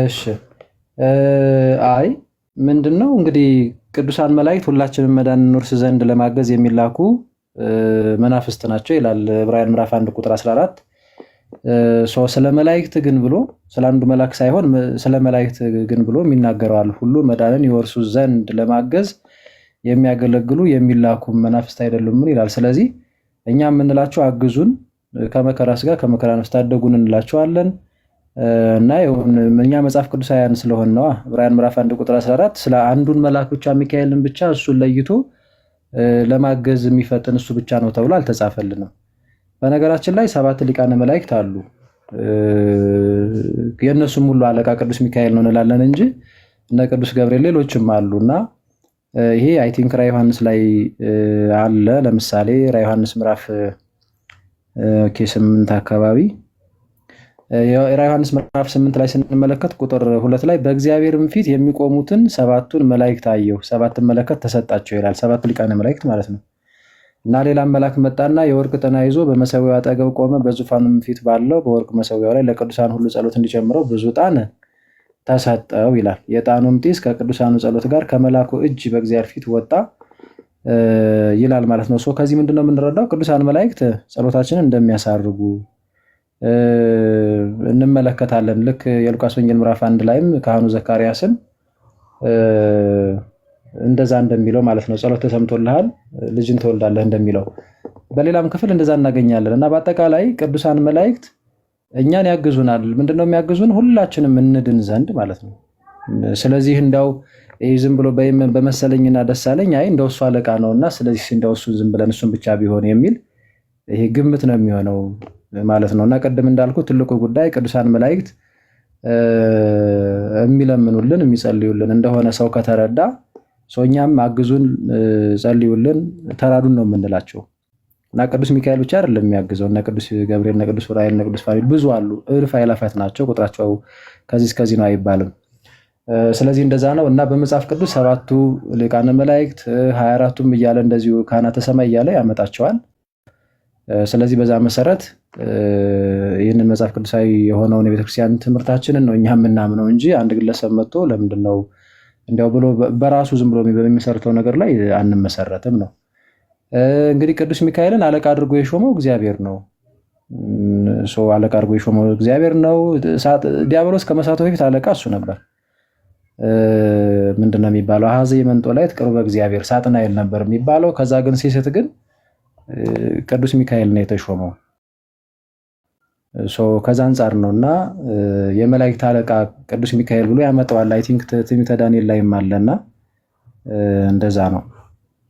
እሺ አይ ምንድነው እንግዲህ ቅዱሳን መላእክት ሁላችንም መዳን እንወርስ ዘንድ ለማገዝ የሚላኩ መናፍስት ናቸው ይላል ዕብራውያን ምዕራፍ 1 ቁጥር 14። ስለ መላእክት ግን ብሎ ስለ አንዱ መልአክ ሳይሆን ስለ መላእክት ግን ብሎ የሚናገረዋል ሁሉ መዳንን ይወርሱ ዘንድ ለማገዝ የሚያገለግሉ የሚላኩ መናፍስት አይደሉም ይላል። ስለዚህ እኛ የምንላቸው አግዙን፣ ከመከራ ስጋ ከመከራ ነፍስ ታደጉን እንላቸዋለን እና እኛ መጽሐፍ ቅዱሳውያን ስለሆነ ነው። ዕብራውያን ምዕራፍ 1 ቁጥር 14 ስለ አንዱን መልአክ ብቻ ሚካኤልን ብቻ እሱን ለይቶ ለማገዝ የሚፈጥን እሱ ብቻ ነው ተብሎ አልተጻፈልንም። በነገራችን ላይ 7 ሊቃነ መላእክት አሉ። የእነሱም ሁሉ አለቃ ቅዱስ ሚካኤል ነው እንላለን እንጂ እነ ቅዱስ ገብርኤል ሌሎችም አሉና ይሄ አይ ቲንክ ራዕየ ዮሐንስ ላይ አለ። ለምሳሌ ራዕየ ዮሐንስ ምዕራፍ 8 አካባቢ ራዕየ ዮሐንስ ምዕራፍ 8 ላይ ስንመለከት ቁጥር 2 ላይ በእግዚአብሔርም ፊት የሚቆሙትን 7ቱን መላእክት አየሁ፣ 7 መለከት ተሰጣቸው ይላል። 7 ሊቃነ መላእክት ማለት ነው። እና ሌላም መልአክ መጣና የወርቅ ጥና ይዞ በመሰዊያው አጠገብ ቆመ። በዙፋኑም ፊት ባለው በወርቅ መሰዊያው ላይ ለቅዱሳን ሁሉ ጸሎት እንዲጨምረው ብዙ ዕጣን ተሰጠው ይላል። የዕጣኑም ጢስ ከቅዱሳኑ ጸሎት ጋር ከመላኩ እጅ በእግዚአብሔር ፊት ወጣ ይላል ማለት ነው። ከዚህ ምንድነው የምንረዳው? ቅዱሳን መላእክት ጸሎታችንን እንደሚያሳርጉ እንመለከታለን። ልክ የሉቃስ ወንጌል ምዕራፍ 1 ላይም ካህኑ ዘካርያስን እንደዛ እንደሚለው ማለት ነው። ጸሎት ተሰምቶልሃል ልጅን ትወልዳለህ እንደሚለው በሌላም ክፍል እንደዛ እናገኛለን። እና በአጠቃላይ ቅዱሳን መላእክት እኛን ያግዙናል። ምንድነው የሚያግዙን? ሁላችንም እንድን ዘንድ ማለት ነው። ስለዚህ እንዳው ዝም ብሎ በመሰለኝና ደሳለኝ አይ እንደው እሱ አለቃ ነውና ስለዚህ እንደው እሱን ዝም ብለን እሱን ብቻ ቢሆን የሚል ይሄ ግምት ነው የሚሆነው ማለት ነው። እና ቀደም እንዳልኩ ትልቁ ጉዳይ ቅዱሳን መላእክት የሚለምኑልን የሚጸልዩልን እንደሆነ ሰው ከተረዳ እኛም አግዙን፣ ጸልዩልን፣ ተራዱን ነው የምንላቸው። እና ቅዱስ ሚካኤል ብቻ አይደለም የሚያግዘው፣ እና ቅዱስ ገብርኤል፣ እና ቅዱስ ዑራኤል፣ እና ቅዱስ ፋኑኤል ብዙ አሉ። እልፍ አእላፋት ናቸው። ቁጥራቸው ከዚህ እስከዚህ ነው አይባልም። ስለዚህ እንደዛ ነው። እና በመጽሐፍ ቅዱስ 7ቱ ሊቃነ መላእክት 24ቱም እያለ እንደዚሁ ካህናተ ሰማይ እያለ ያመጣቸዋል። ስለዚህ በዛ መሰረት ይህንን መጽሐፍ ቅዱሳዊ የሆነውን የቤተክርስቲያን ትምህርታችንን ነው እኛ የምናምነው እንጂ አንድ ግለሰብ መጥቶ ለምንድነው እንዲያው ብሎ በራሱ ዝም ብሎ በሚመሰርተው ነገር ላይ አንመሰረትም ነው። እንግዲህ ቅዱስ ሚካኤልን አለቃ አድርጎ የሾመው እግዚአብሔር ነው። አለቃ አድርጎ የሾመው እግዚአብሔር ነው። ዲያብሎስ ከመሳቱ በፊት አለቃ እሱ ነበር። ምንድነው የሚባለው? አሐዜ መንጦላዕት ቅርበ እግዚአብሔር ሳጥናኤል ነበር የሚባለው። ከዛ ግን ሲስት ግን ቅዱስ ሚካኤል ነው የተሾመው። ከዛ አንጻር ነውና የመላእክት አለቃ ቅዱስ ሚካኤል ብሎ ያመጣዋል። አይ ቲንክ ትንቢተ ዳንኤል ላይም አለና እንደዛ ነው።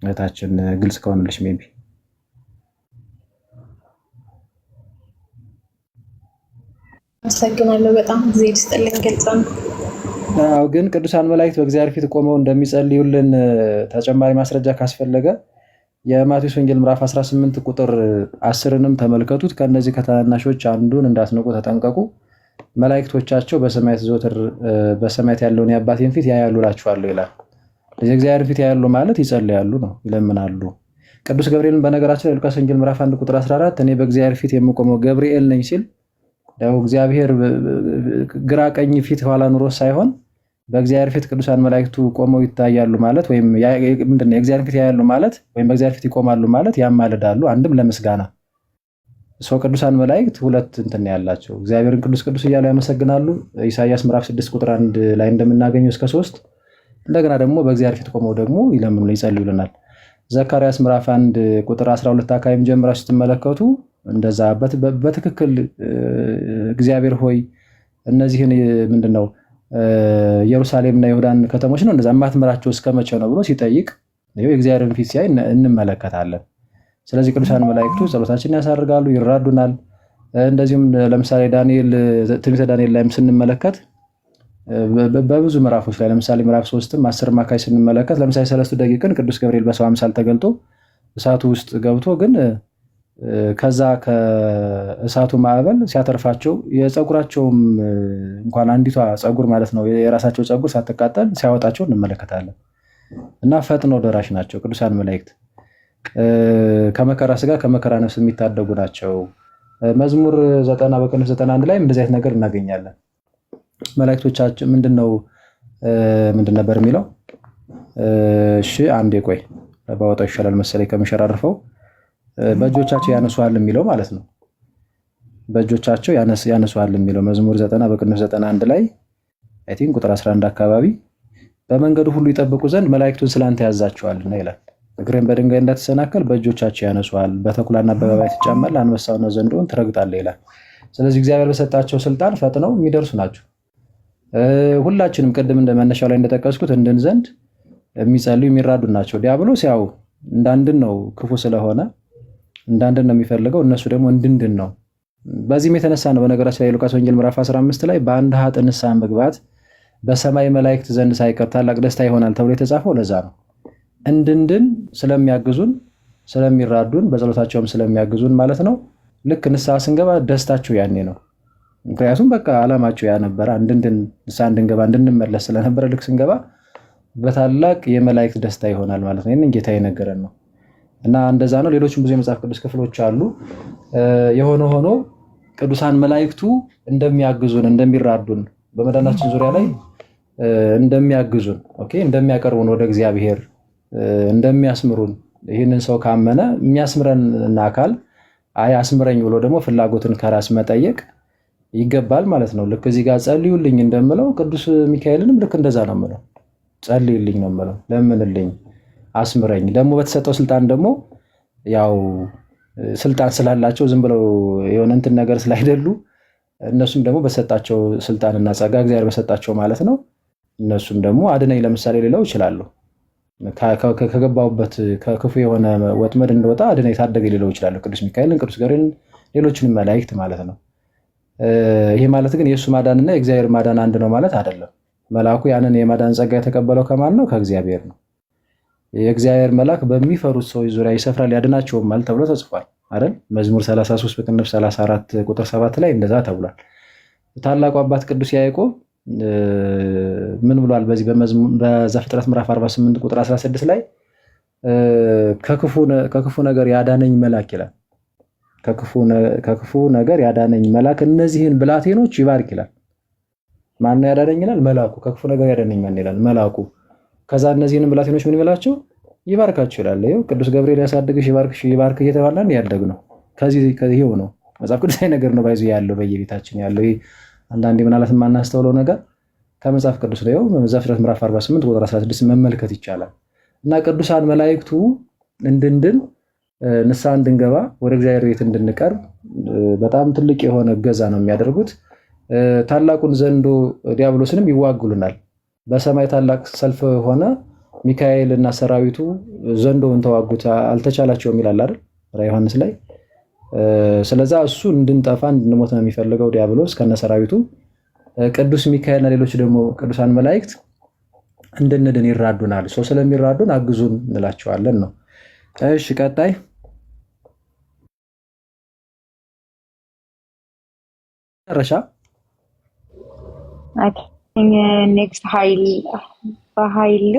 እህታችን ግልጽ ከሆነልሽ ሜቢ አመሰግናለሁ። በጣም ጊዜ ይስጥልኝ። ግልጽ ነው። አዎ፣ ግን ቅዱሳን መላእክት በእግዚአብሔር ፊት ቆመው እንደሚጸልዩልን ተጨማሪ ማስረጃ ካስፈለገ የማቴዎስ ወንጌል ምዕራፍ 18 ቁጥር 10ንም ተመልከቱት። ከነዚህ ከታናናሾች አንዱን እንዳትንቁ ተጠንቀቁ፣ መላእክቶቻቸው በሰማያት ያለውን የአባቴን ፊት ያያሉ እላችኋለሁ ይላል። ስለዚህ እግዚአብሔር ፊት ያያሉ ማለት ይጸልያሉ ነው፣ ይለምናሉ። ቅዱስ ገብርኤልን በነገራችን ላይ ሉቃስ ወንጌል ምዕራፍ 1 ቁጥር 14 እኔ በእግዚአብሔር ፊት የምቆመው ገብርኤል ነኝ ሲል ያው እግዚአብሔር ግራ ቀኝ ፊት ኋላ ኑሮ ሳይሆን በእግዚአብሔር ፊት ቅዱሳን መላእክቱ ቆመው ይታያሉ ማለት ወይም ምንድነው የእግዚአብሔር ፊት ያያሉ ማለት ወይም በእግዚአብሔር ፊት ይቆማሉ ማለት ያማልዳሉ። አንድም ለምስጋና ቅዱሳን መላእክት ሁለት እንትን ያላቸው እግዚአብሔርን ቅዱስ ቅዱስ እያሉ ያመሰግናሉ። ኢሳይያስ ምዕራፍ 6 ቁጥር 1 ላይ እንደምናገኘው እስከ 3 እንደገና ደግሞ በእግዚአብሔር ፊት ቆመው ደግሞ ይለምኑ ይጸልዩልናል። ዘካርያስ ምዕራፍ 1 ቁጥር 12 አካባቢም ጀምራችሁ ስትመለከቱ እንደዛ በትክክል እግዚአብሔር ሆይ እነዚህን ምንድነው ኢየሩሳሌምና ይሁዳን ከተሞች ነው እንደዛ ማትመራቸው እስከመቼ ነው ብሎ ሲጠይቅ የእግዚአብሔርን ፊት ሲያይ እንመለከታለን። ስለዚህ ቅዱሳን መላእክቱ ጸሎታችንን ያሳርጋሉ፣ ይራዱናል። እንደዚሁም ለምሳሌ ትንቢተ ዳንኤል ላይም ስንመለከት በብዙ ምዕራፎች ላይ ለምሳሌ ምዕራፍ 3ም 10 አካባቢ ስንመለከት ለምሳሌ 3 ደቂቅን ቅዱስ ገብርኤል በሰው አምሳል ተገልጦ እሳቱ ውስጥ ገብቶ ግን ከዛ ከእሳቱ ማዕበል ሲያተርፋቸው የፀጉራቸውም እንኳን አንዲቷ ፀጉር ማለት ነው የራሳቸው ፀጉር ሳትቃጠል ሲያወጣቸው እንመለከታለን። እና ፈጥነው ደራሽ ናቸው ቅዱሳን መላእክት። ከመከራ ስጋ ከመከራ ነፍስ የሚታደጉ ናቸው። መዝሙር 90 በቅንፍ 91 ላይ እንደዚህ አይነት ነገር እናገኛለን። መላእክቶቻችን ምንድን ነበር የሚለው? እሺ አንዴ ቆይ ባወጣው ይሻላል መሰለኝ ከመሸራረፈው በእጆቻቸው ያነሷል የሚለው ማለት ነው። በእጆቻቸው ያነሷል የሚለው መዝሙር 90 በቅንፍ 91 ላይ አይ ቲንክ ቁጥር 11 አካባቢ በመንገዱ ሁሉ ይጠብቁ ዘንድ መላእክቱን ስላንተ ያዛቸዋልና ይላል። እግርን በድንጋይ እንዳትሰናከል በእጆቻቸው ያነሷል፣ በተኩላና በእባብ ትጫማለህ፣ አንበሳውና ዘንዶውን ትረግጣለህ ይላል። ስለዚህ እግዚአብሔር በሰጣቸው ስልጣን ፈጥነው የሚደርሱ ናቸው። ሁላችንም ቅድም እንደመነሻው ላይ እንደጠቀስኩት እንድን ዘንድ የሚጸልዩ የሚራዱ ናቸው። ዲያብሎስ ያው እንዳንድን ነው ክፉ ስለሆነ እንዳንድን ነው የሚፈልገው፣ እነሱ ደግሞ እንድንድን ነው። በዚህም የተነሳ ነው በነገራችን ላይ ሉቃስ ወንጌል ምዕራፍ 15 ላይ በአንድ ኃጥእ ንስሐ መግባት በሰማይ መላእክት ዘንድ ሳይቀር ታላቅ ደስታ ይሆናል ተብሎ የተጻፈው ለዛ ነው። እንድንድን ስለሚያግዙን ስለሚራዱን በጸሎታቸውም ስለሚያግዙን ማለት ነው። ልክ ንስሐ ስንገባ ደስታቸው ያኔ ነው። ምክንያቱም በቃ ዓላማቸው ያ ነበረ፣ እንድንድን ንስሐ እንድንገባ እንድንመለስ ስለነበረ ልክ ስንገባ በታላቅ የመላእክት ደስታ ይሆናል ማለት ነው። ይህንን ጌታ የነገረን ነው እና እንደዛ ነው። ሌሎችም ብዙ የመጽሐፍ ቅዱስ ክፍሎች አሉ። የሆነ ሆኖ ቅዱሳን መላእክቱ እንደሚያግዙን እንደሚራዱን በመዳናችን ዙሪያ ላይ እንደሚያግዙን እንደሚያቀርቡን ወደ እግዚአብሔር እንደሚያስምሩን ይህንን ሰው ካመነ የሚያስምረን አካል አስምረኝ ብሎ ደግሞ ፍላጎትን ከራስ መጠየቅ ይገባል ማለት ነው። ልክ እዚህ ጋር ጸልዩልኝ እንደምለው ቅዱስ ሚካኤልንም ልክ እንደዛ ነው የምለው። ጸልዩልኝ ነው የምለው፣ ለምንልኝ፣ አስምረኝ። ደግሞ በተሰጠው ስልጣን ደግሞ ያው ስልጣን ስላላቸው ዝም ብለው የሆነ እንትን ነገር ስላይደሉ እነሱም ደግሞ በሰጣቸው ስልጣንና ጸጋ እግዚአብሔር በሰጣቸው ማለት ነው። እነሱም ደግሞ አድነኝ ለምሳሌ ሌላው ይችላሉ። ከገባውበት ከክፉ የሆነ ወጥመድ እንደወጣ አድነኝ ታደገኝ ሌላው ይችላሉ። ቅዱስ ሚካኤልን፣ ቅዱስ ገብርኤልን፣ ሌሎችንም መላእክት ማለት ነው። ይሄ ማለት ግን የእሱ ማዳንና የእግዚአብሔር ማዳን አንድ ነው ማለት አይደለም። መልአኩ ያንን የማዳን ጸጋ የተቀበለው ከማን ነው? ከእግዚአብሔር ነው። የእግዚአብሔር መልአክ በሚፈሩት ሰዎች ዙሪያ ይሰፍራል ያድናቸውማል ተብሎ ተጽፏል አይደል? መዝሙር 33 በቅንፍ 34 ቁጥር 7 ላይ እንደዛ ተብሏል። ታላቁ አባት ቅዱስ ያዕቆብ ምን ብሏል? በዚህ በዘፍጥረት ምዕራፍ 48 ቁጥር 16 ላይ ከክፉ ነገር ያዳነኝ መልአክ ይላል። ከክፉ ነገር ያዳነኝ መልአክ እነዚህን ብላቴኖች ይባርክ ይላል። ማን ነው ያዳነኝ ይላል? መልአኩ። ከክፉ ነገር ያዳነኝ ማን ይላል? መልአኩ። ከዛ እነዚህን ብላቴኖች ምን ይበላቸው? ይባርካቸው ይላል። ይኸው ቅዱስ ገብርኤል ያሳድግሽ ይባርክ እየተባለን ያደግ ነው። ከዚህው ነው መጽሐፍ ቅዱሳዊ ነገር ነው ባይዙ ያለው በየቤታችን ያለው። አንዳንዴ ምናልባት የማናስተውለው ነገር ከመጽሐፍ ቅዱስ ነው። ይኸው ዘፍጥረት ምዕራፍ 48 ቁጥር 16 መመልከት ይቻላል። እና ቅዱሳን መላእክቱ እንድንድን ንስሐ እንድንገባ ወደ እግዚአብሔር ቤት እንድንቀርብ በጣም ትልቅ የሆነ እገዛ ነው የሚያደርጉት። ታላቁን ዘንዶ ዲያብሎስንም ይዋጉልናል። በሰማይ ታላቅ ሰልፍ ሆነ፣ ሚካኤል እና ሰራዊቱ ዘንዶውን ተዋጉት አልተቻላቸውም ይላል አይደል ራዕየ ዮሐንስ ላይ። ስለዛ እሱ እንድንጠፋ እንድንሞት ነው የሚፈልገው ዲያብሎስ ከነ ሰራዊቱ። ቅዱስ ሚካኤልና ሌሎች ደግሞ ቅዱሳን መላእክት እንድንድን ይራዱናል። ሰው ስለሚራዱን አግዙን እንላቸዋለን ነው። እሺ ቀጣይ ረሻ ኔክስት ኃይሉ